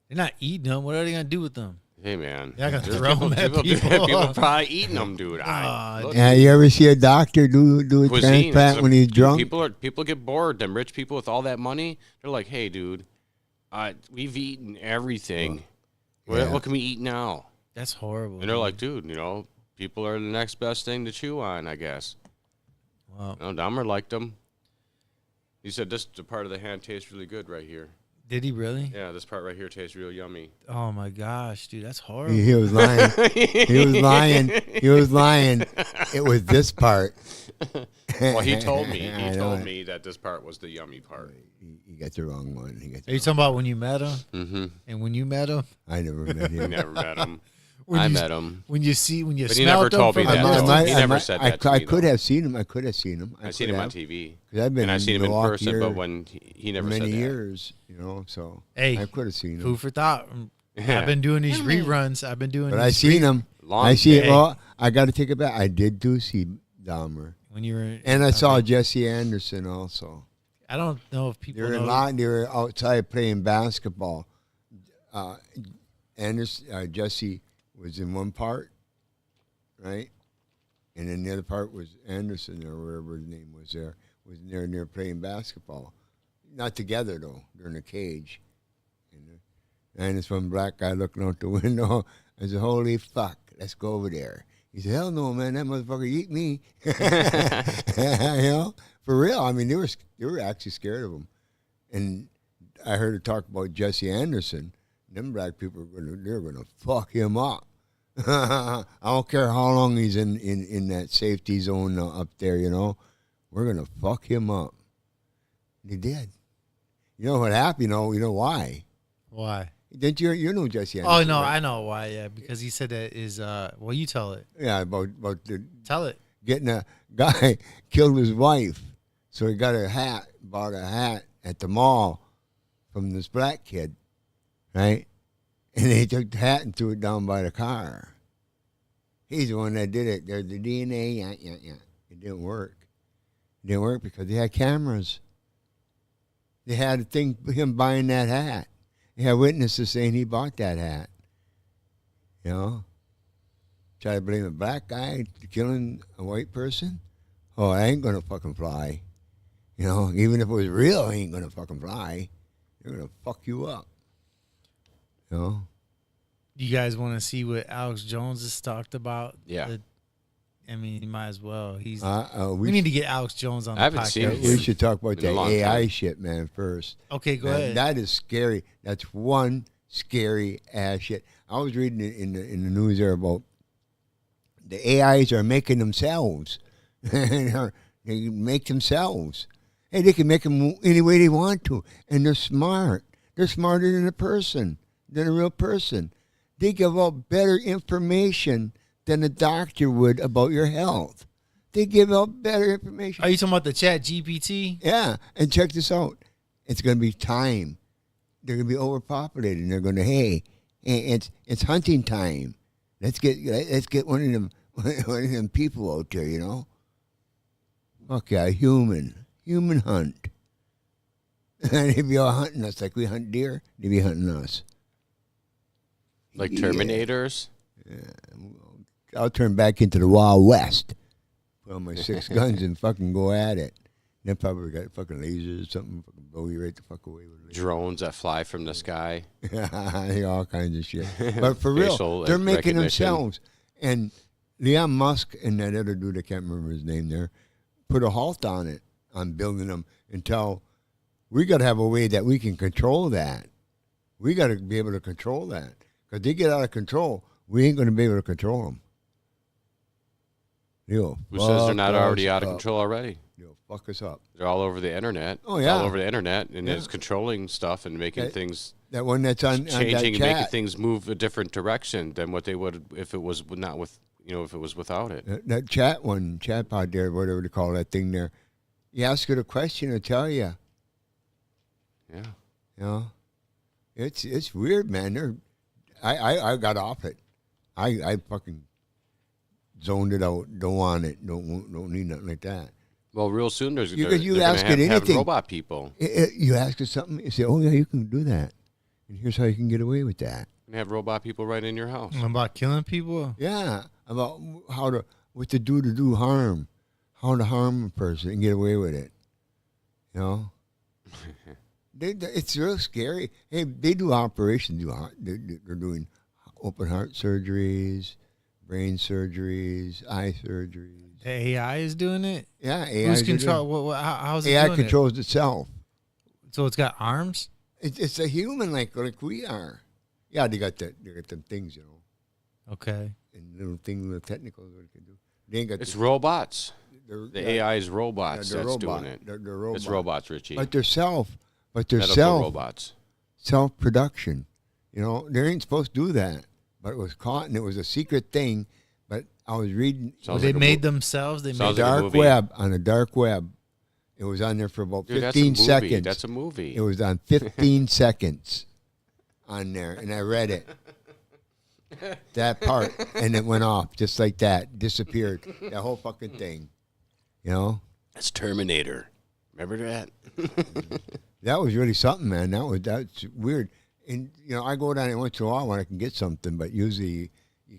They're not eating them. What are they gonna do with them? Hey, man. They're not gonna throw them at people. People probably eating them, dude. Yeah, you ever see a doctor do a transplant when he's drunk? People get bored. Them rich people with all that money, they're like, hey, dude, we've eaten everything. What can we eat now? That's horrible. And they're like, dude, people are the next best thing to chew on, I guess. Well, Dahmer liked them. He said this part of the hand tastes really good right here. Did he really? Yeah, this part right here tastes real yummy. Oh my gosh, dude, that's horrible. He was lying. He was lying. He was lying. It was this part. Well, he told me. He told me that this part was the yummy part. He got the wrong one. Are you talking about when you met him? Mm-hmm. And when you met him? I never met him. Never met him. I met him. When you smelled him. But he never told me that. He never said that to me, I could have seen him. I could have seen him. I've seen him on TV. And I've seen him in person, but when he never said that. Many years, so hey, I could have seen him. Food for thought. I've been doing these reruns. But I seen him. I see it. Well, I got to take it back. I did see Dahmer. When you were, and I saw Jesse Anderson also. I don't know if people They were outside playing basketball. Jesse was in one part, right? And then the other part was Anderson or wherever his name was there. Was near playing basketball. Not together, though. They're in a cage. And this one black guy looking out the window. I said, holy fuck, let's go over there. He said, hell no, man, that motherfucker eat me. You know, for real. I mean, they were actually scared of him. And I heard her talk about Jesse Anderson. Them black people they're gonna fuck him up. I don't care how long he's in that safety zone up there. You know, we're gonna fuck him up. They did. You know what happened? You know why? Why? Didn't you know Jesse Anderson? Oh no, right? I know why. Yeah, because he said that is. Well, you tell it. Yeah, about Tell it. getting a guy killed his wife, so he got bought a hat at the mall from this black kid, right? And he took the hat and threw it down by the car. He's the one that did it. There's the DNA. Yeah. It didn't work. It didn't work because they had cameras. They had a thing him buying that hat. They had witnesses saying he bought that hat. You know? Try to blame a black guy killing a white person? Oh, I ain't gonna fucking fly. You know, even if it was real, I ain't gonna fucking fly. They're gonna fuck you up. You know? You guys want to see what Alex Jones has talked about? Yeah. I mean, you might as well. He's. we We need to get Alex Jones on the I haven't podcast. seen it. We should talk about Been a that long AI time. shit, man, first. Okay, go Man, ahead. that is scary. That's one scary ass shit. I was reading it in the news there about the AIs are making themselves. They make themselves. Hey, they can make them any way they want to, and they're smart. They're smarter than a real person. They give out better information than a doctor would about your health. They give out better information. Are you talking about the Chat GPT? Yeah, and check this out. It's going to be time. They're going to be overpopulated, and they're going to, hey, it's hunting time. Let's get one of them people out there, you know. Fuck yeah, human hunt. And they'd be all hunting us like we hunt deer. They'd be hunting us. Like Yeah. Terminators? I'll turn back into the Wild West. Put on my 6 guns and fucking go at it. They probably got fucking lasers or something. Fucking blow you right the fuck away with lasers. Drones that fly from the sky? All kinds of shit. But for real, Facial they're making recognition. themselves. And Elon Musk and that other dude, I can't remember his name there, put a halt on it, on building them until we got to have a way that we can control that. We got to be able to control that. Because they get out of control, we ain't going to be able to control them. Who says they're not already out of control already? They'll fuck us up. They're all over the internet. Oh, It's yeah. all over the internet, and Yeah. it's controlling stuff and making things That one that's on that changing and making chat. things move a different direction than what they would if it was not with if it was without it. That chat pod there, whatever they call that thing there. You ask it a question, it'll tell you. Yeah. You know, it's weird, man. I got off it. I fucking zoned it out. Don't want it. Don't need nothing like that. Well, real soon they're You gonna ask have, it have anything. robot people. You ask it something, you say, "Oh yeah, you can do that," and here's how you can get away with that. And have robot people right in your house. About killing people? Yeah, about what to do harm, how to harm a person and get away with it. You know, it's real scary. Hey, they do operations. They're doing open heart surgeries, brain surgeries, eye surgeries. The AI is doing it? Yeah, AI. Who's control? How's it AI doing controls itself. it? So it's got arms? It's a human like we are. Yeah, they got them things, you know, Okay. and little things, little technicals what it can do. They ain't got It's robots. the The AI is robots they're that's robot. doing it. They're robots. It's robots, Richie. But they're Medical robots. self-production. You know, they ain't supposed to do that, but it was caught, and it was a secret thing. But I was reading Sounds They like a made mo- themselves? They Sounds made like a dark movie. web on a dark web. It was on there for about Dude, 15 that's a movie. seconds. That's a movie. It was on 15 seconds on there, and I read it. That part, and it went off just like that, disappeared. That whole fucking thing, you know. That's Terminator. Remember that? That was really something, man. That's weird. And you know, I go down there once in a while when I can get something, but usually,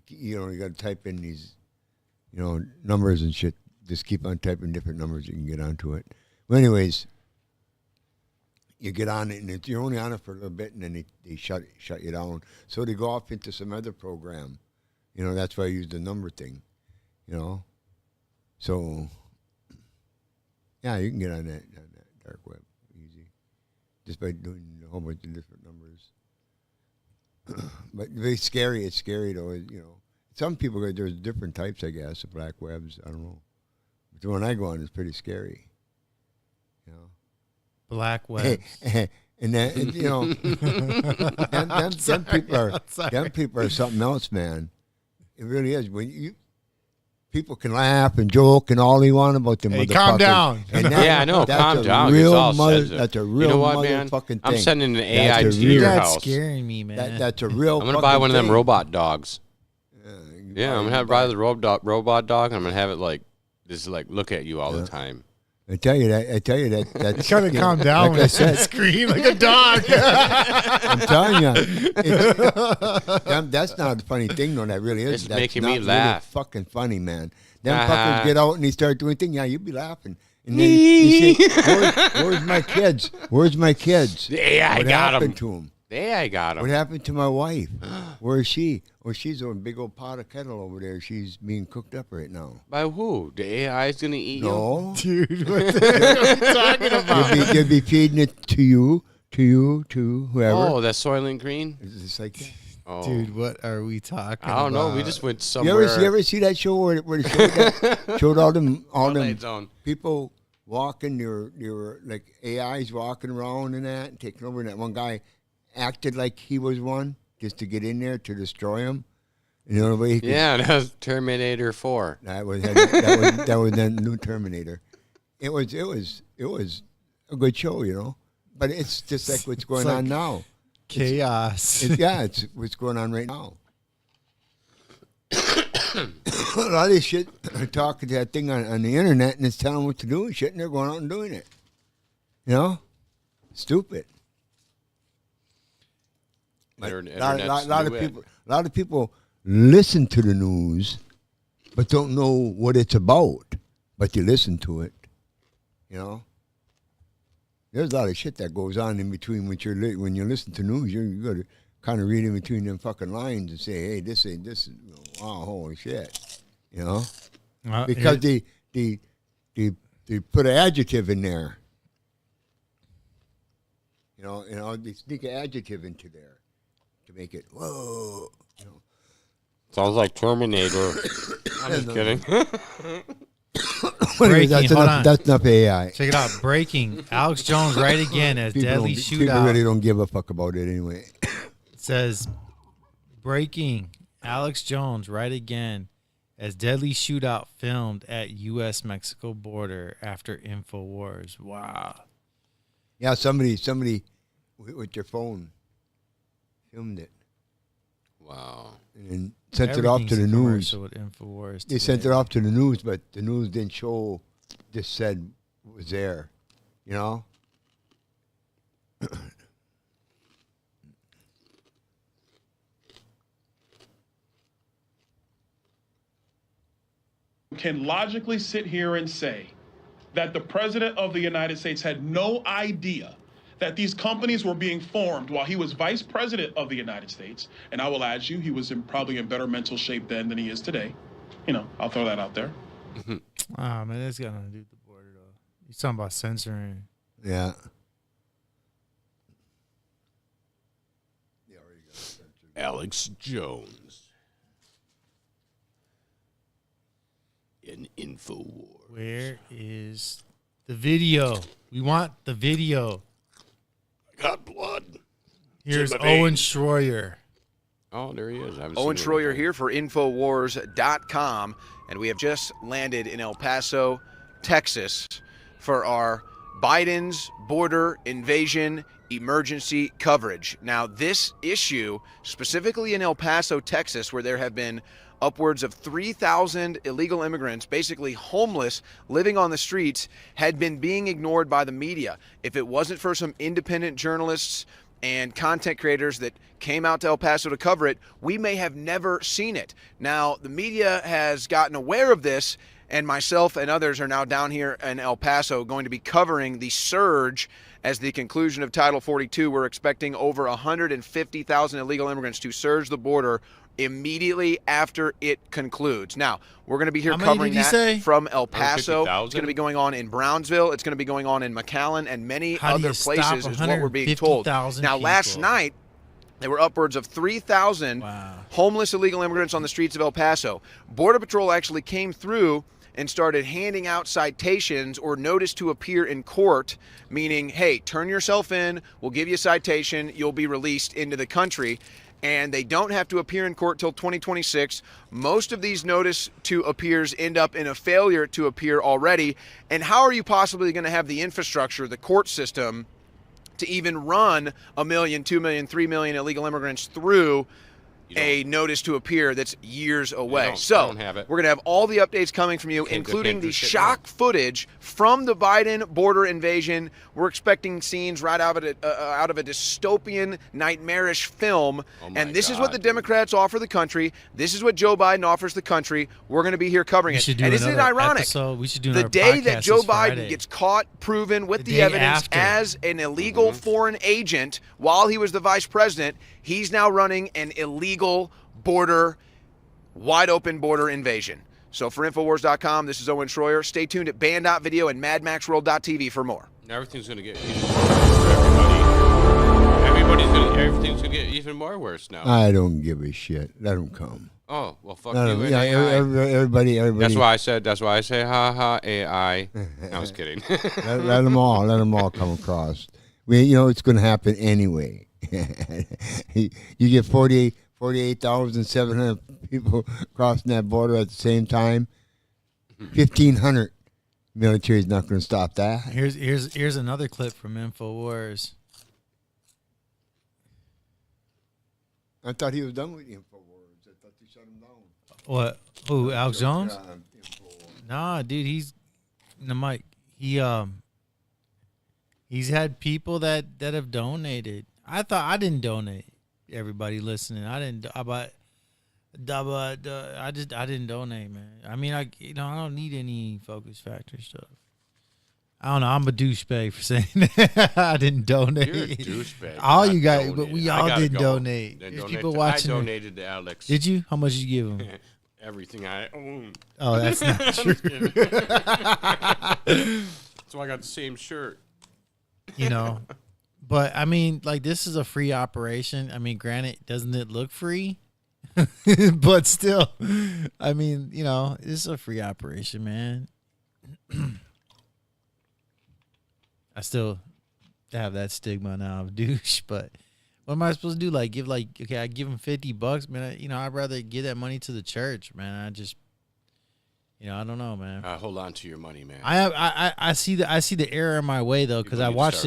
you got to type in these numbers and shit. Just keep on typing different numbers. You can get onto it. Well, anyways, you get on it, and you're only on it for a little bit, and then they shut you down. So they go off into some other program. That's why I use the number thing. So yeah, you can get on that dark web easy, just by doing a whole bunch of different numbers. But it's scary. It's scary though. Some people there's different types, I guess, of black webs. I don't know. But the one I go on is pretty scary. Black web. And then them people are something else, man. It really is. When people can laugh and joke and all they want about them. Hey, calm down. And I know. Calm down. That's a real motherfucking thing. I'm sending an AI to your house. That's scaring me, man. That's a real. I'm gonna buy one of them robot dogs. Yeah, I'm gonna buy the robot dog. And I'm gonna have it look at you all the time. I tell you that. That's kind of calm down when I said scream like a dog. I'm telling you, that's not a funny thing, though. That really is. It's that's making not me laugh. Really fucking funny, man. Them fuckers get out and they start doing things. Yeah, you be laughing, and then you say, "Where's my kids? Where's my kids? The AI what got happened them. to them? The AI got them. What happened to my wife? Where is she? Well, she's on a big old pot of kettle over there. She's being cooked up right now. By who? The AI is gonna eat you? No, Dude, what are you talking about? You'll be feeding it to you, to whoever. Oh, that Soylent Green? It's just like that. Oh. Dude, what are we talking about? I don't know. We just went somewhere. You ever see that show where it showed all them Zone. people walking, they were like AIs walking around and that, and taking over, and that one guy acted like he was one just to get in there to destroy him. Yeah, that was Terminator 4. That was the new Terminator. It was a good show, but it's just like what's going on now. Chaos. It's what's going on right now. A lot of this shit, talking to that thing on the internet, and it's telling them what to do and shit, and they're going out and doing it. Stupid. A lot of people listen to the news, but don't know what it's about. But you listen to it. There's a lot of shit that goes on in between when you listen to news. You got to kind of read in between them fucking lines and say, "Hey, this ain't this. Wow, holy shit," because they put an adjective in there. They sneak an adjective into there to make it whoa. Sounds like Terminator. I'm just kidding. Breaking, that's enough AI. Check it out. Breaking. Alex Jones right again as deadly shootout. People really don't give a fuck about it anyway. It says, breaking. Alex Jones right again as deadly shootout filmed at U.S.-Mexico border after InfoWars. Wow. Yeah, somebody with your phone filmed it. Wow. And sent it off to the news. With InfoWars they sent it off to the news, but the news didn't show. Just said it was there. Can logically sit here and say that the President of the United States had no idea that these companies were being formed while he was Vice President of the United States. And I will add you, he was probably in better mental shape then than he is today. I'll throw that out there. Man, that's got nothing to do with the border, though. You're talking about censoring. Yeah. Alex Jones in InfoWars. Where is the video? We want the video. Got blood. Here's Owen Schroyer. Oh, there he is. Owen Schroyer here for Infowars.com, and we have just landed in El Paso, Texas, for our Biden's border invasion emergency coverage. Now, this issue, specifically in El Paso, Texas, where there have been upwards of 3,000 illegal immigrants, basically homeless, living on the streets, had been being ignored by the media. If it wasn't for some independent journalists and content creators that came out to El Paso to cover it, we may have never seen it. Now, the media has gotten aware of this, and myself and others are now down here in El Paso going to be covering the surge as the conclusion of Title 42. We're expecting over 150,000 illegal immigrants to surge the border immediately after it concludes. Now, we're going to be here covering that from El Paso. It's going to be going on in Brownsville. It's going to be going on in McAllen and many other places is what we're being told. Now, last night, there were upwards of 3,000 homeless illegal immigrants on the streets of El Paso. Border Patrol actually came through and started handing out citations or notice to appear in court, meaning, hey, turn yourself in, we'll give you a citation, you'll be released into the country. And they don't have to appear in court till 2026. Most of these notice to appears end up in a failure to appear already. And how are you possibly going to have the infrastructure, the court system, to even run 1 million, 2 million, 3 million illegal immigrants through a notice to appear that's years away? So we're going to have all the updates coming from you, including the shock footage from the Biden border invasion. We're expecting scenes right out of a dystopian, nightmarish film. And this is what the Democrats offer the country. This is what Joe Biden offers the country. We're going to be here covering it. And isn't it ironic? We should do the day that Joe Biden gets caught, proven with the evidence as an illegal foreign agent while he was the vice president, he's now running an illegal border, wide open border invasion. So for Infowars.com, this is Owen Schroyer. Stay tuned at Band.video and MadMaxWorld.tv for more. Everything's going to get even worse for everybody. Everything's going to get even more worse now. I don't give a shit. Let them come. Oh, well, fuck you. Yeah, everybody. That's why I say, ha ha, AI. I was kidding. let them all come across. It's going to happen anyway. You get 48,700 people crossing that border at the same time. 1,500 military is not going to stop that. Here's another clip from InfoWars. I thought he was done with InfoWars. I thought they shut him down. What? Who? Alex Jones? Nah, dude, he's the mic. He's had people that have donated. I thought I didn't donate. Everybody listening, I didn't. I didn't donate, man. I mean, I don't need any Focus Factor stuff. I don't know. I'm a douchebag for saying that. I didn't donate. You're a douchebag. All you guys, but we all didn't donate. There's people watching. I donated to Alex. Did you? How much did you give him? Everything I own. Oh, that's not true. So I got the same shirt. But I mean, like, this is a free operation. I mean, granted, doesn't it look free? But still, I mean, it's a free operation, man. I still have that stigma now of douche, but what am I supposed to do? Like, I give him $50, man. I'd rather give that money to the church, man. I just, I don't know, man. Hold on to your money, man. I see the error in my way though, because I watch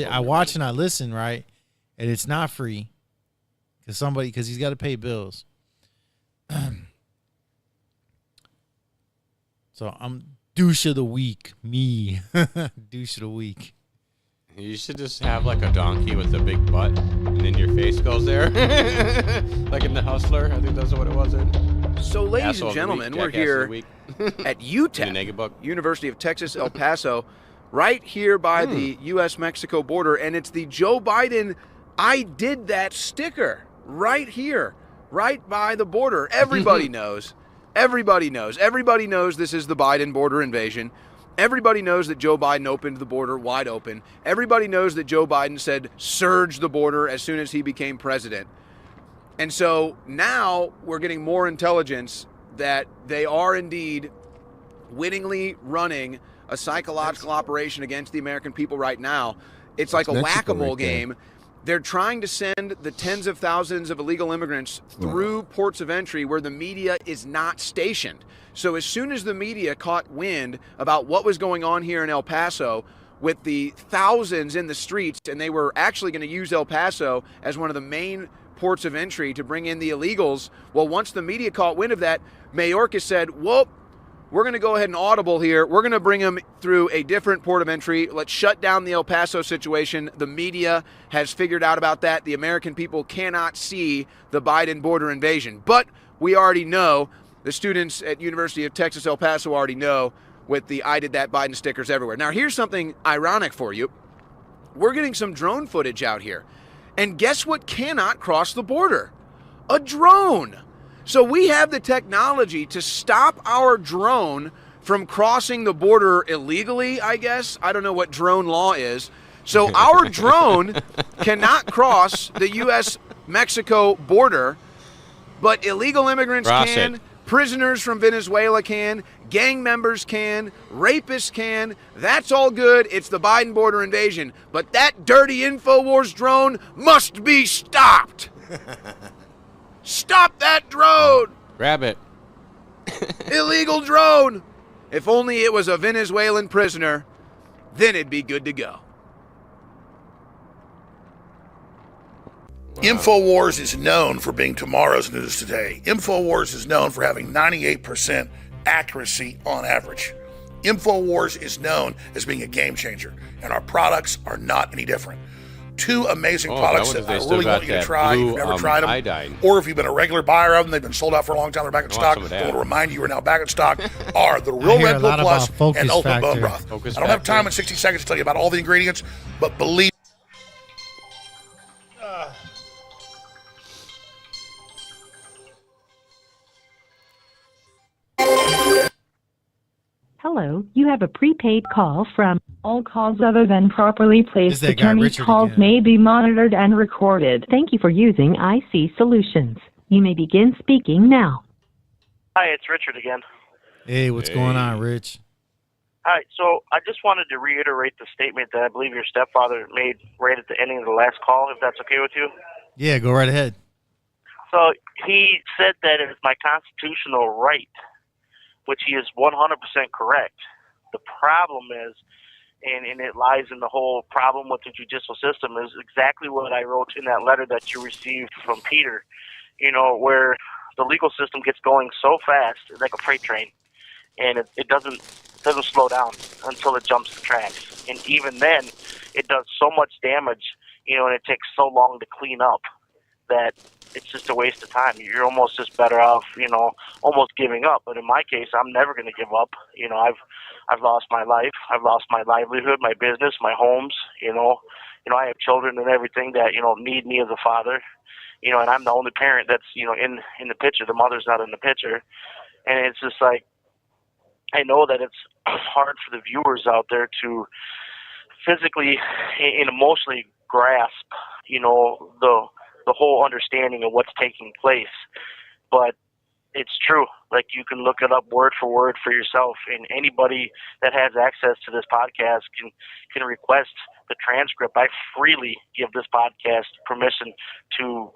and I listen, right, and it's not free, because he's got to pay bills. So I'm douche of the week, me, douche of the week. You should just have like a donkey with a big butt, and then your face goes there, like in The Hustler. I think that's what it was. So, ladies and gentlemen, we're here at UTEP, University of Texas, El Paso, right here by the U.S.-Mexico border, and it's the Joe Biden "I did that" sticker right here, right by the border. Everybody knows. Everybody knows. Everybody knows this is the Biden border invasion. Everybody knows that Joe Biden opened the border wide open. Everybody knows that Joe Biden said surge the border as soon as he became president. And so now we're getting more intelligence that they are indeed wittingly running a psychological operation against the American people right now. It's like a whack-a-mole game. They're trying to send the tens of thousands of illegal immigrants through ports of entry where the media is not stationed. So as soon as the media caught wind about what was going on here in El Paso with the thousands in the streets, and they were actually going to use El Paso as one of the main ports of entry to bring in the illegals, well, once the media caught wind of that, Mayorkas said, well, we're going to go ahead and audible here. We're going to bring him through a different port of entry. Let's shut down the El Paso situation. The media has figured out about that. The American people cannot see the Biden border invasion. But we already know, the students at University of Texas El Paso already know, with the I did that Biden stickers everywhere. Now, here's something ironic for you. We're getting some drone footage out here. And guess what cannot cross the border? A drone. So we have the technology to stop our drone from crossing the border illegally, I guess. I don't know what drone law is. So our drone cannot cross the U.S.-Mexico border, but illegal immigrants can, prisoners from Venezuela can, gang members can, rapists can. That's all good. It's the Biden border invasion. But that dirty InfoWars drone must be stopped. Stop that drone! Grab it. Illegal drone! If only it was a Venezuelan prisoner, then it'd be good to go. Wow. InfoWars is known for being tomorrow's news today. InfoWars is known for having 98% accuracy on average. InfoWars is known as being a game changer, and our products are not any different. Two amazing products that I really want you to try. If you've never tried them, iodine. Or if you've been a regular buyer of them, they've been sold out for a long time, they're back in stock. I want to remind you, we're now back in stock, are the Real Red Bull Plus and Ultimate Bone Broth. I don't have time in 60 seconds to tell you about all the ingredients, but believe Hello, you have a prepaid call from all calls other than properly placed attorney calls again. may be monitored and recorded. Thank you for using IC Solutions. You may begin speaking now. Hi, it's Richard again. Hey, what's going on, Rich? Hi, so I just wanted to reiterate the statement that I believe your stepfather made right at the ending of the last call, if that's okay with you. Yeah, go right ahead. So he said that it is my constitutional right, which he is 100% correct. The problem is, and it lies in the whole problem with the judicial system, is exactly what I wrote in that letter that you received from Peter, where the legal system gets going so fast, it's like a freight train, and it doesn't slow down until it jumps the tracks. And even then, it does so much damage, and it takes so long to clean up that it's just a waste of time. You're almost just better off, almost giving up. But in my case, I'm never going to give up. I've lost my life. I've lost my livelihood, my business, my homes. I have children and everything that need me as a father. And I'm the only parent that's in the picture. The mother's not in the picture, and it's just like I know that it's hard for the viewers out there to physically and emotionally grasp, the whole understanding of what's taking place. But it's true. Like, you can look it up word for word for yourself, and anybody that has access to this podcast can request the transcript. I freely give this podcast permission to,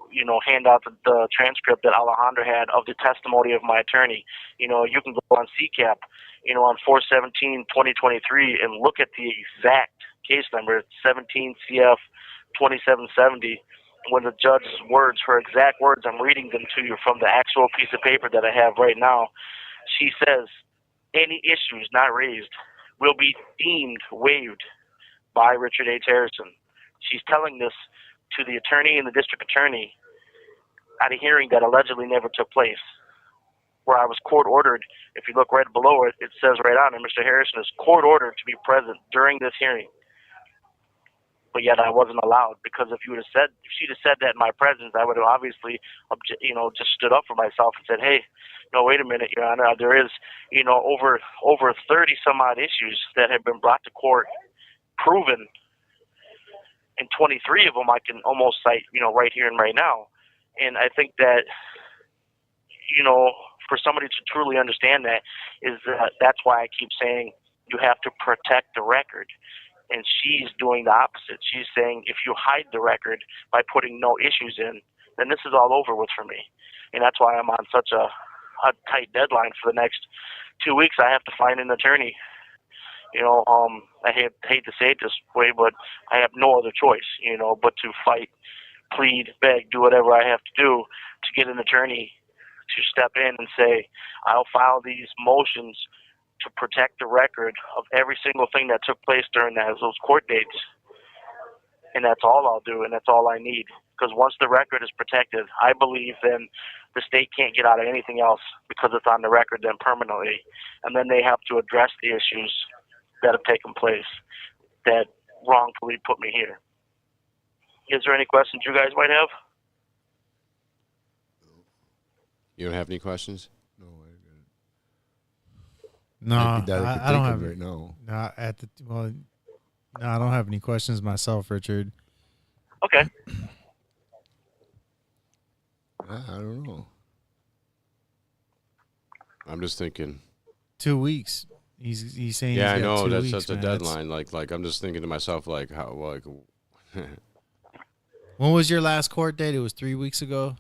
hand out the transcript that Alejandro had of the testimony of my attorney. You can go on CCAP, on 4/17/2023 and look at the exact case number, 17 CF 2770. When the judge's words, her exact words, I'm reading them to you from the actual piece of paper that I have right now. She says, any issues not raised will be deemed waived by Richard H. Harrison. She's telling this to the attorney and the district attorney at a hearing that allegedly never took place, where I was court ordered. If you look right below it, it says right on it, Mr. Harrison is court ordered to be present during this hearing. But yet I wasn't allowed, because if she'd have said that in my presence, I would have obviously, just stood up for myself and said, hey, no, wait a minute, Your Honor, there is, over 30 some odd issues that have been brought to court, proven, and 23 of them I can almost cite, right here and right now. And I think that, for somebody to truly understand that, that's why I keep saying you have to protect the record. And she's doing the opposite. She's saying if you hide the record by putting no issues in, then this is all over with for me. And that's why I'm on such a tight deadline for the next 2 weeks. I have to find an attorney. I hate to say it this way, but I have no other choice, but to fight, plead, beg, do whatever I have to do to get an attorney to step in and say, I'll file these motions to protect the record of every single thing that took place during those court dates. And that's all I'll do, and that's all I need. Because once the record is protected, I believe then the state can't get out of anything else because it's on the record then permanently. And then they have to address the issues that have taken place that wrongfully put me here. Is there any questions you guys might have? You don't have any questions? No, I don't have right now. No, I don't have any questions myself, Richard. Okay. I don't know. I'm just thinking. 2 weeks. He's saying. Yeah, he's I got know 2 that's weeks, such a man. deadline. Like I'm just thinking to myself, like how, like. When was your last court date? It was 3 weeks ago.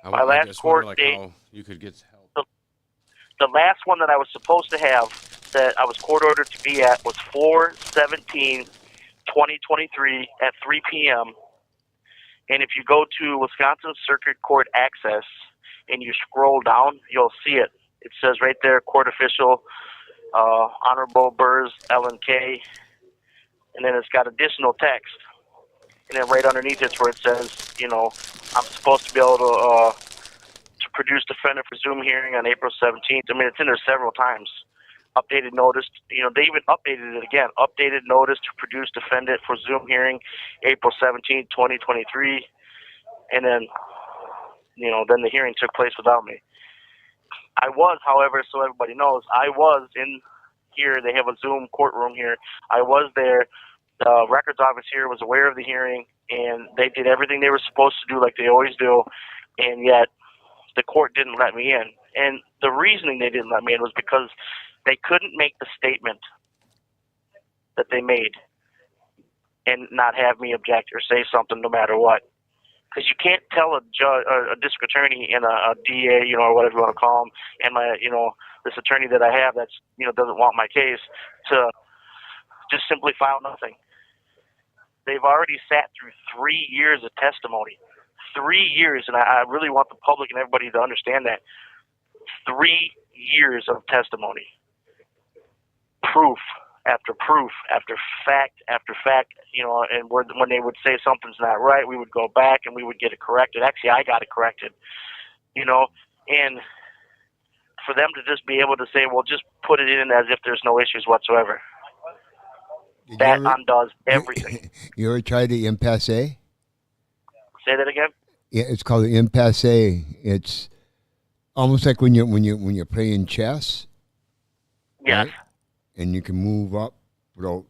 My last court date. How you could get help. The last one that I was supposed to have, that I was court ordered to be at, was 4/17/2023 at 3 p.m. And if you go to Wisconsin Circuit Court Access and you scroll down, you'll see it. It says right there, court official, Honorable Burrs, L&K, and then it's got additional text. And then right underneath it's where it says, you know, I'm supposed to be able to produce defendant for Zoom hearing on April 17th. I mean, it's in there several times. Updated notice, you know, they even updated it again. Updated notice to produce defendant for Zoom hearing April 17th, 2023. And then, you know, then the hearing took place without me. I was, however, so everybody knows, I was in here. They have a Zoom courtroom here. I was there. The records office here was aware of the hearing, and they did everything they were supposed to do like they always do, and yet the court didn't let me in. And the reasoning they didn't let me in was because they couldn't make the statement that they made and not have me object or say something no matter what. Because you can't tell a judge, or a district attorney, and a DA, you know, or whatever you want to call them, and my, you know, this attorney that I have that's, you know, doesn't want my case, to just simply file nothing. They've already sat through 3 years of testimony. 3 years, and I really want the public and everybody to understand that. 3 years of testimony. Proof after proof after fact, you know, and when they would say something's not right, we would go back and we would get it corrected. Actually, I got it corrected, you know, and for them to just be able to say, well, just put it in as if there's no issues whatsoever. That undoes everything. You ever tried the impasse? Say that again? Yeah, it's called the impasse. It's almost like when you're playing chess. Yes. Right? And you can move up without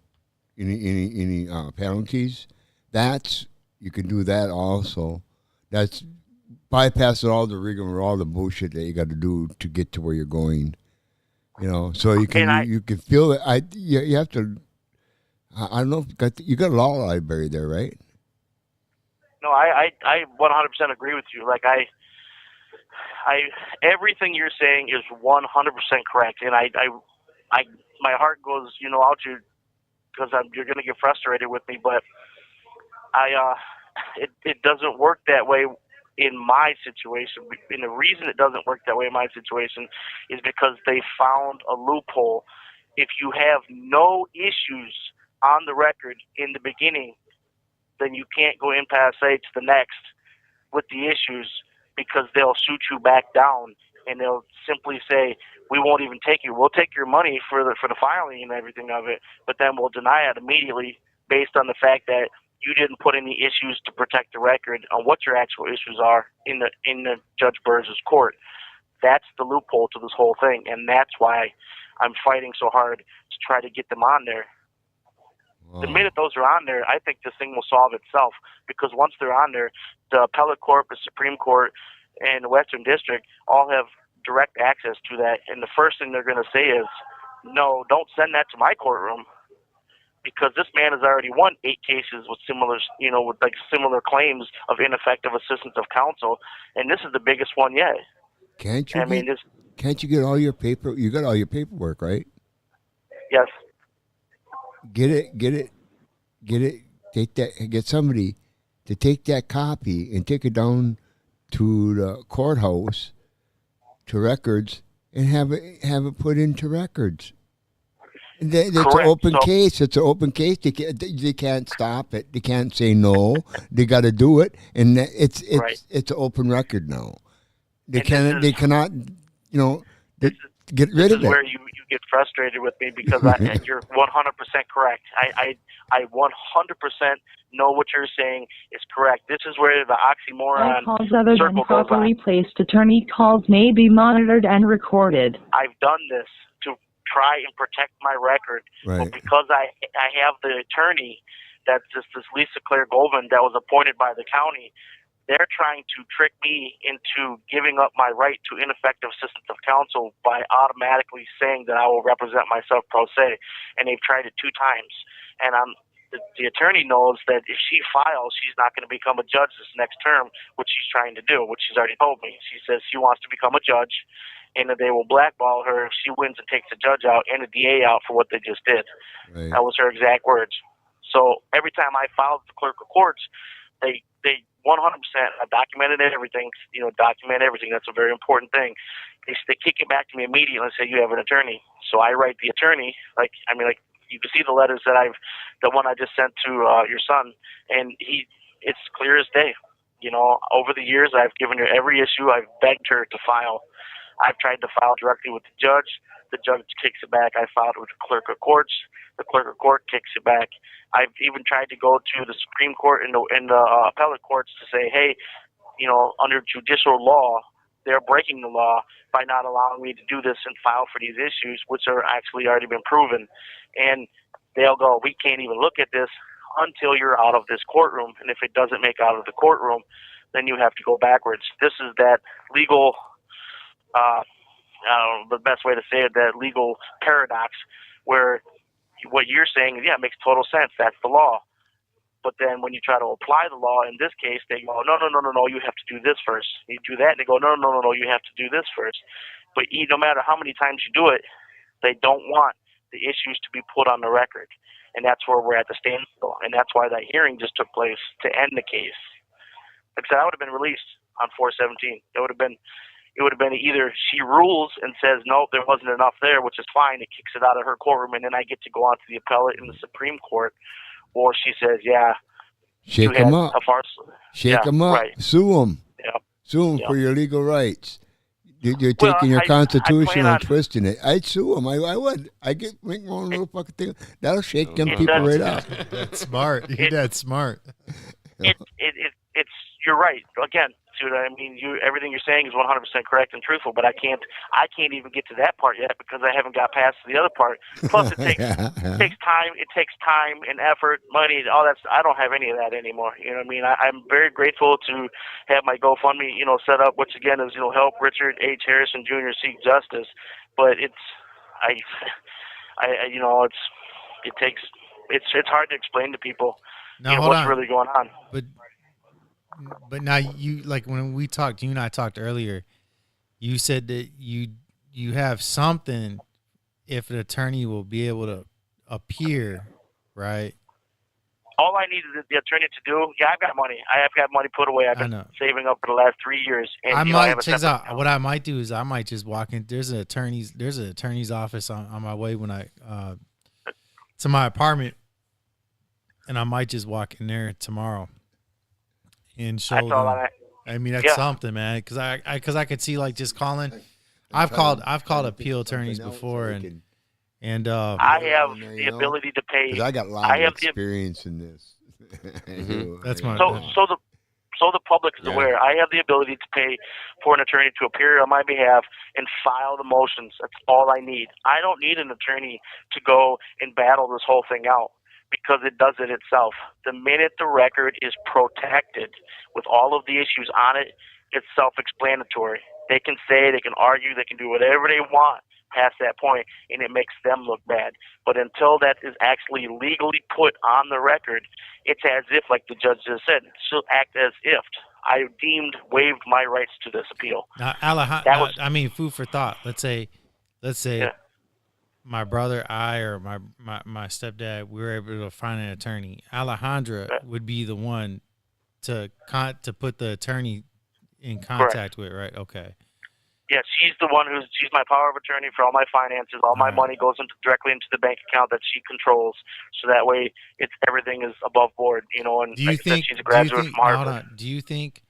any penalties. You can do that also. That's bypassing all the rigmarole, all the bullshit that you got to do to get to where you're going. You know, so you can feel it. You have to. I don't know if you got a law library there, right? No, I 100% agree with you. Like I everything you're saying is 100% correct, and I my heart goes, you know, out to you because you're going to get frustrated with me, but it doesn't work that way in my situation. And the reason it doesn't work that way in my situation is because they found a loophole. If you have no issues on the record in the beginning, then you can't go impasse to the next with the issues, because they'll shoot you back down and they'll simply say, we won't even take you. We'll take your money for the filing and everything of it, but then we'll deny it immediately based on the fact that you didn't put any issues to protect the record on what your actual issues are in the Judge Burrs' court. That's the loophole to this whole thing, and that's why I'm fighting so hard to try to get them on there. Wow. The minute those are on there, I think this thing will solve itself, because once they're on there, the appellate court, the Supreme Court, and the Western District all have direct access to that, and the first thing they're going to say is, no, don't send that to my courtroom, because this man has already won 8 cases with similar, you know, with like similar claims of ineffective assistance of counsel, and this is the biggest one yet. Can't you get all your paper? You got all your paperwork, right? Yes. Get it. Take that. Get somebody to take that copy and take it down to the courthouse, to records, and have it put into records. It's an Correct. open So- case. It's an open case. They can't stop it. They can't say no. They got to do it, and it's Right. it's an open record now. They And this cannot, get rid This of is it. where you get frustrated with me because you're 100% correct. I 100% know what you're saying is correct. This is where the All oxymoron calls other than circle goes properly on. placed attorney calls may be monitored and recorded. I've done this to try and protect my record, Right. but because I have the attorney that's just this Lisa Claire Goldman that was appointed by the county. They're trying to trick me into giving up my right to ineffective assistance of counsel by automatically saying that I will represent myself pro se. And they've tried it 2 times. And the attorney knows that if she files, she's not going to become a judge this next term, which she's trying to do, which she's already told me. She says she wants to become a judge, and that they will blackball her if she wins and takes the judge out and the DA out for what they just did. Right. That was her exact words. So every time I filed with the clerk of courts, they 100%, I documented everything, document everything. That's a very important thing. They kick it back to me immediately and say, you have an attorney. So I write the attorney, like you can see the letters that the one I just sent to your son, and it's clear as day. Over the years, I've given her every issue. I've begged her to file. I've tried to file directly with the judge. The judge kicks it back. I filed with the clerk of courts. The clerk of court kicks it back. I've even tried to go to the Supreme Court and the appellate courts to say, hey, under judicial law, they're breaking the law by not allowing me to do this and file for these issues, which are actually already been proven. And they'll go, we can't even look at this until you're out of this courtroom. And if it doesn't make out of the courtroom, then you have to go backwards. This is that legal, I don't know the best way to say it, that legal paradox where what you're saying, yeah, it makes total sense. That's the law. But then when you try to apply the law in this case, they go, no, you have to do this first. You do that, and they go, no, you have to do this first. But no matter how many times you do it, they don't want the issues to be put on the record. And that's where we're at the standstill. And that's why that hearing just took place to end the case. Like I said, I would have been released on 4/17. It would have been either she rules and says, no, there wasn't enough there, which is fine. It kicks it out of her courtroom, and then I get to go on to the appellate in the Supreme Court. Or she says, yeah. Shake them up. Shake them up. Right. Sue them. Yeah. Sue them for your legal rights. You're taking your Constitution and twisting it. I'd sue them. I would. I make my own little fucking thing. That'll shake them people right up. That's smart. That's smart. It's you're right. Again, I mean, everything you're saying is 100% correct and truthful, but I can't even get to that part yet because I haven't got past the other part. Plus, it takes time. It takes time and effort, money, all that. I don't have any of that anymore. You know what I mean? I'm very grateful to have my GoFundMe, set up, which again is, help Richard H. Harrison Jr. seek justice. But it's hard to explain to people what's really going on. But now you, like when we talked, you and I talked earlier, you said that you have something if an attorney will be able to appear, right? All I need is the attorney to do. Yeah, I've got money. I have got money put away. I've been saving up for the last 3 years. And, what I might do is I might just walk in. There's an attorney's office on my way when I to my apartment, and I might just walk in there tomorrow. And show them. I mean, that's something, man. Because I could see like just calling. I've called appeal attorneys before, and I have the ability to pay. Because I got a lot of experience in this. That's my. So the public is aware. I have the ability to pay for an attorney to appear on my behalf and file the motions. That's all I need. I don't need an attorney to go and battle this whole thing out, because it does it itself. The minute the record is protected with all of the issues on it, it's self-explanatory. They can say, they can argue, they can do whatever they want past that point, and it makes them look bad. But until that is actually legally put on the record, it's as if, like the judge just said, she'll act as if I waived my rights to this appeal. Now, food for thought. Let's say my brother, or my stepdad, we were able to find an attorney. Alejandra would be the one to put the attorney in contact with, right? Okay. Yeah, she's the one she's my power of attorney for all my finances. All my money goes directly into the bank account that she controls, so that way everything is above board, you know. And Do you like I said, think she's a graduate from Harvard. hold on, do you think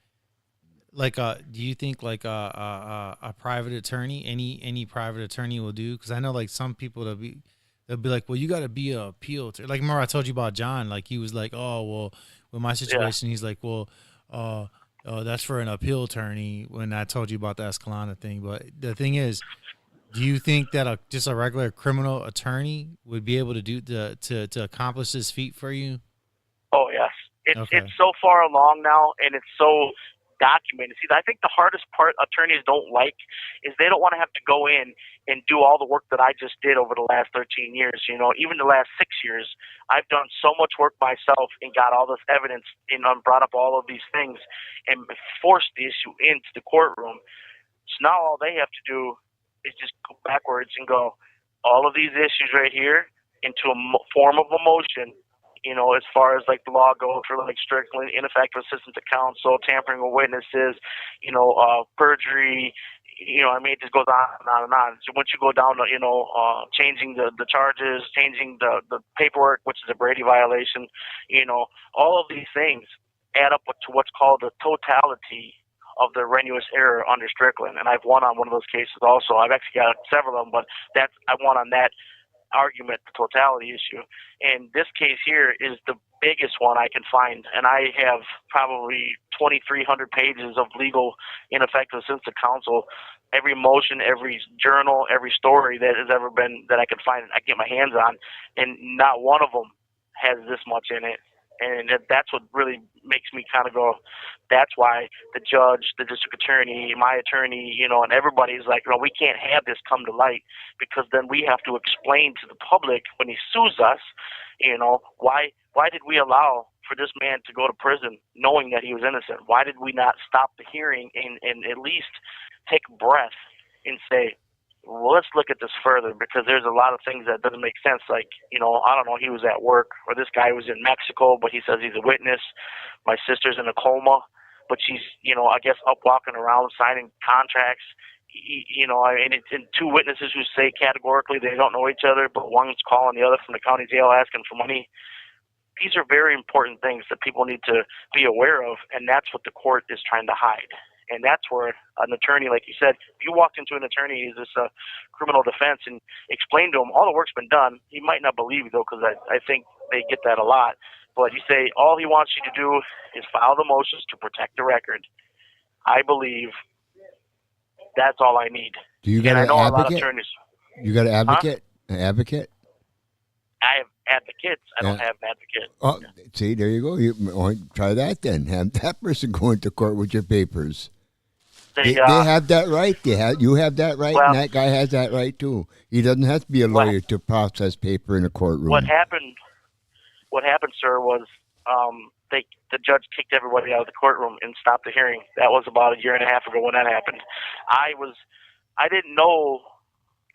a private attorney, any private attorney will do? Because I know like some people they'll be like, well, you got to be a appeal attorney. Like remember I told you about John, like he was like, oh well, with my situation, he's like, well, that's for an appeal attorney. When I told you about the Escalona thing, but the thing is, do you think that just a regular criminal attorney would be able to do to accomplish this feat for you? Oh yes, it's so far along now, and it's so documented. See, I think the hardest part attorneys don't like is they don't want to have to go in and do all the work that I just did over the last 13 years. You know, even the last 6 years, I've done so much work myself and got all this evidence and brought up all of these things and forced the issue into the courtroom. So now all they have to do is just go backwards and go, all of these issues right here into a form of a motion. You know, as far as like the law goes for like Strickland, ineffective assistance to counsel, tampering with witnesses, you know, perjury, you know, I mean, it just goes on and on and on. So once you go down to, you know, changing the charges, changing the paperwork, which is a Brady violation, you know, all of these things add up to what's called the totality of the erroneous error under Strickland. And I've won on one of those cases also. I've actually got several of them, but I won on that argument, the totality issue. And this case here is the biggest one I can find, and I have probably 2,300 pages of legal ineffective assistance to counsel. Every motion, every journal, every story that has ever been that I could find, I get my hands on, and not one of them has this much in it. And that's what really makes me kind of go, that's why the judge, the district attorney, my attorney, you know, and everybody's like, no, we can't have this come to light, because then we have to explain to the public when he sues us, you know, why did we allow for this man to go to prison knowing that he was innocent? Why did we not stop the hearing and at least take a breath and say, well, let's look at this further, because there's a lot of things that doesn't make sense. Like, you know, I don't know, he was at work, or this guy was in Mexico, but he says he's a witness. My sister's in a coma, but she's, you know, I guess up walking around signing contracts. You know, and it's two witnesses who say categorically they don't know each other, but one's calling the other from the county jail asking for money. These are very important things that people need to be aware of, and that's what the court is trying to hide. And that's where an attorney, like you said, if you walked into an attorney who's this criminal defense and explained to him all the work's been done, he might not believe you, though, because I think they get that a lot. But you say all he wants you to do is file the motions to protect the record. I believe that's all I need. Do you got an advocate? A lot of attorneys. You got an advocate? Huh? An advocate? I have advocates. I don't have an advocate. Oh, see, there you go. Try that then. Have that person go into court with your papers. They have that right. You have that right, and that guy has that right too. He doesn't have to be a lawyer to process paper in a courtroom. What happened, sir, was the judge kicked everybody out of the courtroom and stopped the hearing. That was about a year and a half ago when that happened. I didn't know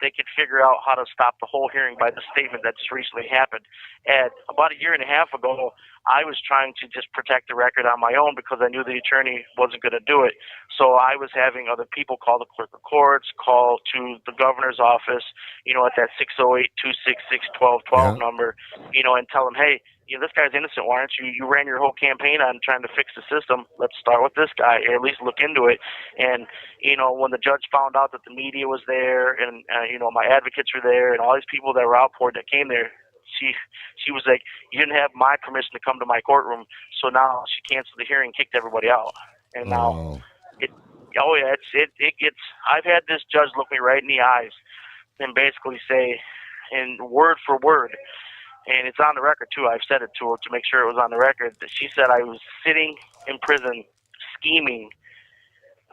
they could figure out how to stop the whole hearing by the statement that just recently happened. And about a year and a half ago, I was trying to just protect the record on my own because I knew the attorney wasn't going to do it. So I was having other people call the clerk of courts, call to the governor's office, you know, at that 608-266-1212 number, you know, and tell them, hey, you know, this guy's innocent. Why aren't you? You ran your whole campaign on trying to fix the system. Let's start with this guy, or at least look into it. And, you know, when the judge found out that the media was there and, you know, my advocates were there and all these people that were outpoured that came there, she was like, you didn't have my permission to come to my courtroom. So now she canceled the hearing, kicked everybody out. And now it gets, I've had this judge look me right in the eyes and basically say, in word for word, and it's on the record too, I've said it to her to make sure it was on the record, that she said I was sitting in prison scheming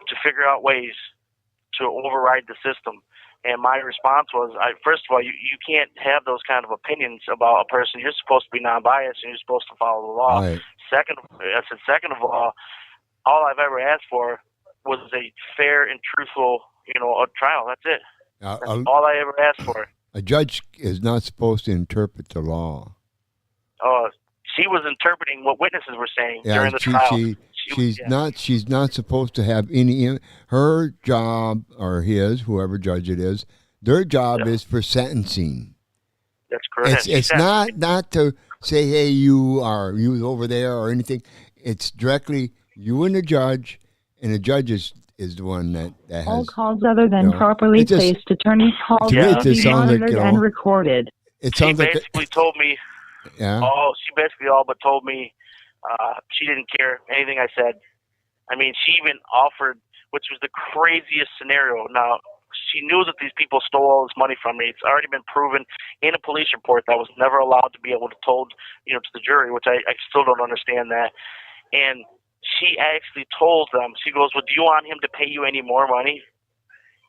to figure out ways to override the system. And my response was, first of all, you can't have those kind of opinions about a person. You're supposed to be non-biased and you're supposed to follow the law. Right. Second of all I've ever asked for was a fair and truthful, you know, a trial. That's it. That's all I ever asked for. A judge is not supposed to interpret the law. She was interpreting what witnesses were saying during the trial. She's not supposed to have any. Her job or his, whoever judge it is, their job is for sentencing. That's correct. It's not to say, hey, you over there or anything. It's directly you and the judge, and the judge is the one that has. All calls other than properly placed attorney calls may be monitored and recorded. It sounds she basically told me. Yeah. Oh, she basically all but told me she didn't care anything I said. I mean, she even offered, which was the craziest scenario. Now, she knew that these people stole all this money from me. It's already been proven in a police report that I was never allowed to be able to told, to the jury, which I still don't understand that. And she actually told them, she goes, well, do you want him to pay you any more money?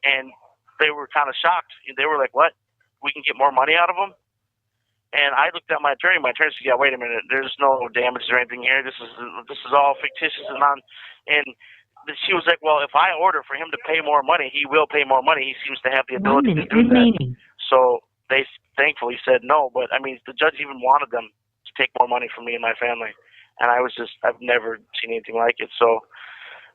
And they were kind of shocked. They were like, what? We can get more money out of him? And I looked at my attorney. My attorney said, yeah, wait a minute. There's no damages or anything here. This is all fictitious and on. And she was like, well, if I order for him to pay more money, he will pay more money. He seems to have the ability to do that. So they thankfully said no. But, I mean, the judge even wanted them to take more money from me and my family. And I've never seen anything like it. So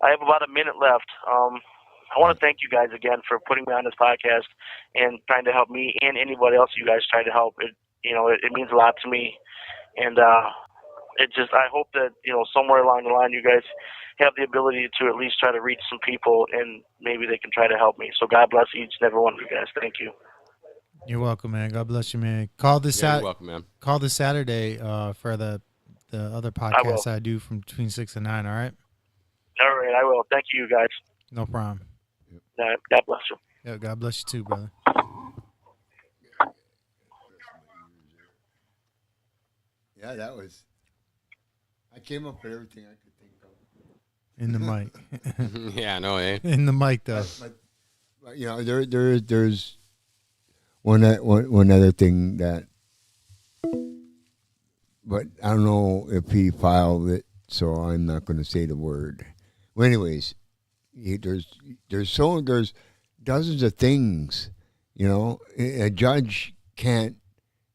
I have about a minute left. I want to thank you guys again for putting me on this podcast and trying to help me and anybody else you guys try to help. It means a lot to me. And I hope that, somewhere along the line you guys have the ability to at least try to reach some people and maybe they can try to help me. So God bless each and every one of you guys. Thank you. You're welcome, man. God bless you, man. Call this you're welcome, man. Call this Saturday for the other podcast I do from between 6 and 9, all right? All right, I will. Thank you, guys. No problem. God bless you. Yeah, God bless you too, brother. Yeah, that was. I came up with everything I could think of. In the mic. Yeah, no, eh? In the mic, though. But there's one other thing that, but I don't know if he filed it, so I'm not going to say the word. Well, anyways, there's dozens of things, a judge can't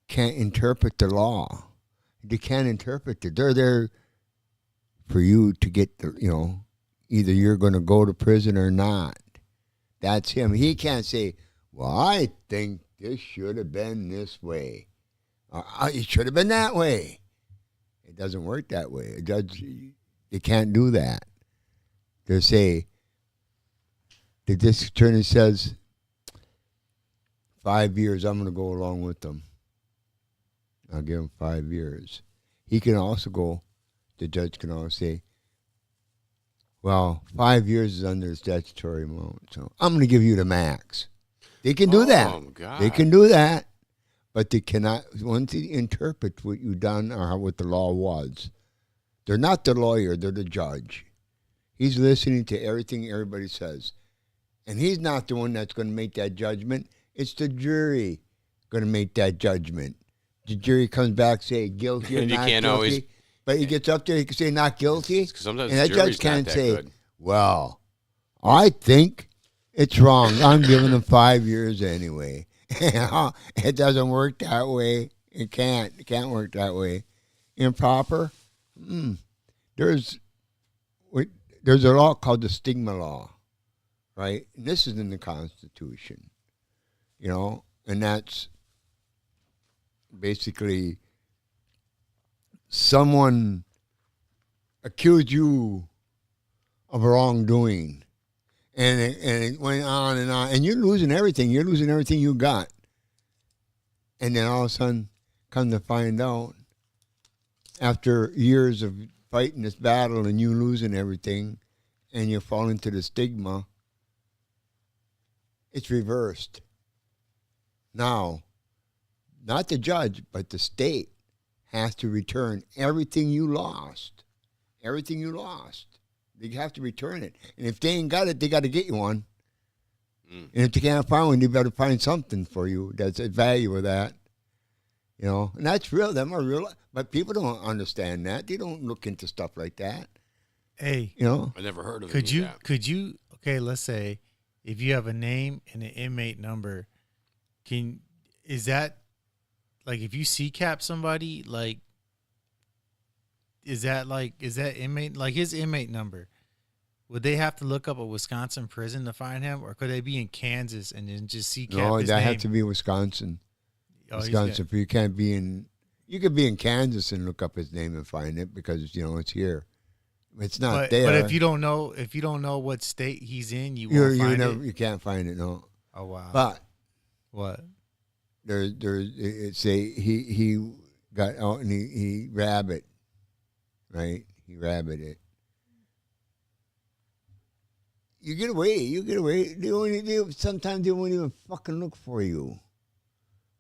interpret the law. They can't interpret it. They're there for you to get either you're going to go to prison or not. That's him. He can't say, well, I think this should have been this way. It should have been that way. It doesn't work that way. A judge, they can't do that. They say, the district attorney says, 5 years, I'm going to go along with them. I'll give him 5 years. He can also go, the judge can also say, well, 5 years is under the statutory amount, so I'm going to give you the max. They can do that. God. They can do that, but they cannot, once they interpret what you've done or what the law was, they're not the lawyer, they're the judge. He's listening to everything everybody says. And he's not the one that's going to make that judgment. It's the jury going to make that judgment. The jury comes back, say guilty or not guilty. But he gets up there, he can say not guilty. Sometimes and that judge can't say, good. well, I think it's wrong. I'm giving him 5 years anyway. It doesn't work that way. It can't work that way. Improper? There's a law called the stigma law, right? And this is in the Constitution, and that's basically someone accused you of wrongdoing, and it went on, and you're losing everything. You're losing everything you got. And then all of a sudden, come to find out, after years of fighting this battle and you losing everything, and you fall into the stigma, it's reversed. Now, not the judge, but the state has to return everything you lost. Everything you lost. They have to return it. And if they ain't got it, they got to get you one. And if they can't find one, they better find something for you that's a value of that. And that's real. Them are real. But people don't understand that. They don't look into stuff like that. Hey. I never heard of it. Could you, okay, let's say if you have a name and an inmate number, is that, like, if you CCAP somebody, like, is that inmate, like his inmate number? Would they have to look up a Wisconsin prison to find him, or could they be in Kansas and then just see? No, that have to be Wisconsin. Wisconsin. You can't be in. You could be in Kansas and look up his name and find it because it's here. It's not there. But if you don't know what state he's in, you won't find it. You can't find it. No. Oh wow. But what? He got out and he rabbit, right? He rabbited it. You get away. Sometimes they won't even fucking look for you.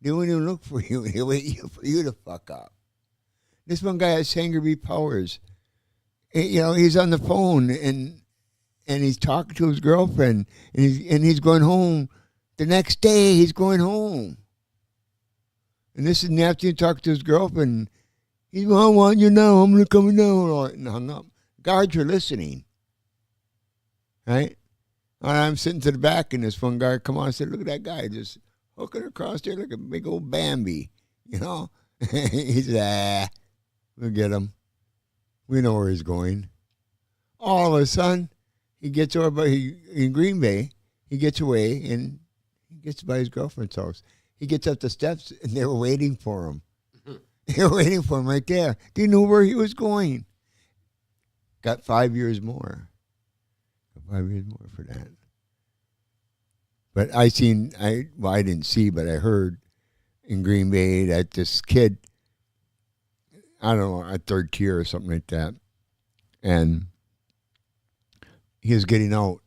They won't even look for you. They wait for you to fuck up. This one guy has Sangaree powers. He's on the phone and he's talking to his girlfriend and he's going home. The next day he's going home. And this is in the afternoon talking to his girlfriend. He's going, I want you now. I'm going to come now. And hung up. Guards are listening. Right? And I'm sitting to the back, and this one guy come on and said, look at that guy just hooking across there like a big old Bambi. He said, we'll get him. We know where he's going. All of a sudden, he gets over in Green Bay. He gets away, and he gets by his girlfriend's house. He gets up the steps, and they were waiting for him. They were waiting for him right there. They knew where he was going. Got 5 years more. 5 years more for that. But I didn't see, but I heard in Green Bay that this kid, I don't know, a third tier or something like that, and he was getting out.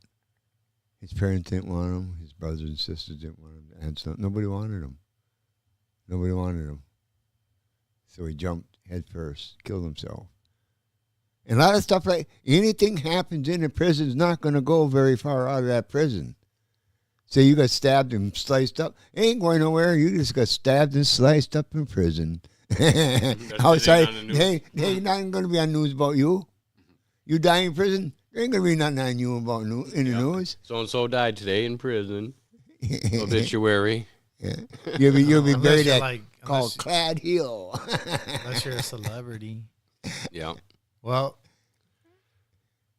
His parents didn't want him. His brothers and sisters didn't want him. And so nobody wanted him. So he jumped head first, killed himself. And a lot of stuff like anything happens in a prison is not going to go very far out of that prison. So you got stabbed and sliced up. It ain't going nowhere. You just got stabbed and sliced up in prison. Outside, they ain't nothing going to be on news about you. You die in prison, there ain't going to be nothing on you about in the news. So-and-so died today in prison. Obituary. Yeah. You'll be buried at called Clad Hill. Unless you're a celebrity. Yeah. Well,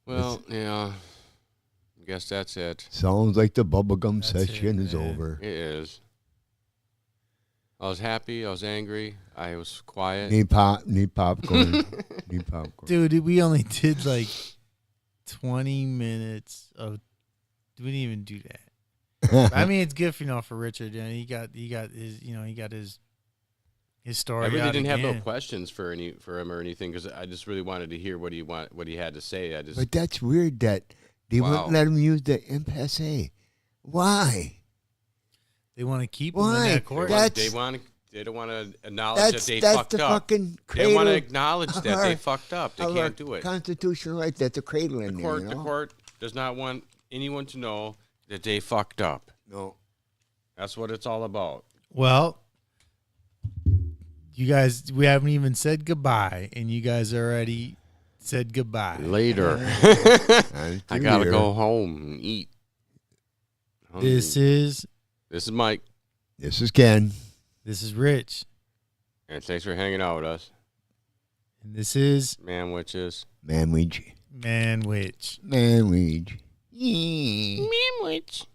yeah. I guess that's it. Sounds like the bubblegum session is over. It is. I was happy. I was angry. I was quiet. Need popcorn. Need popcorn. Dude, we only did like 20 minutes of. We didn't even do that. I mean, it's good for Richard. He got his story. I really didn't again. have no questions for him or anything because I just really wanted to hear what he had to say. But that's weird that they wouldn't let him use the impasse. Why? They want to keep him in that court. They don't want to acknowledge that they fucked up. They don't want to acknowledge that they fucked up. They can't do it. Constitutional right. That's a cradle in there. The court does not want anyone to know that they fucked up. No. That's what it's all about. Well, you guys, we haven't even said goodbye, and you guys already said goodbye. Later. I got to go home and eat. This is Mike. This is Ken. This is Rich. And thanks for hanging out with us. And this is Manwich. Manwich. Manwich. Manwich. Manwich.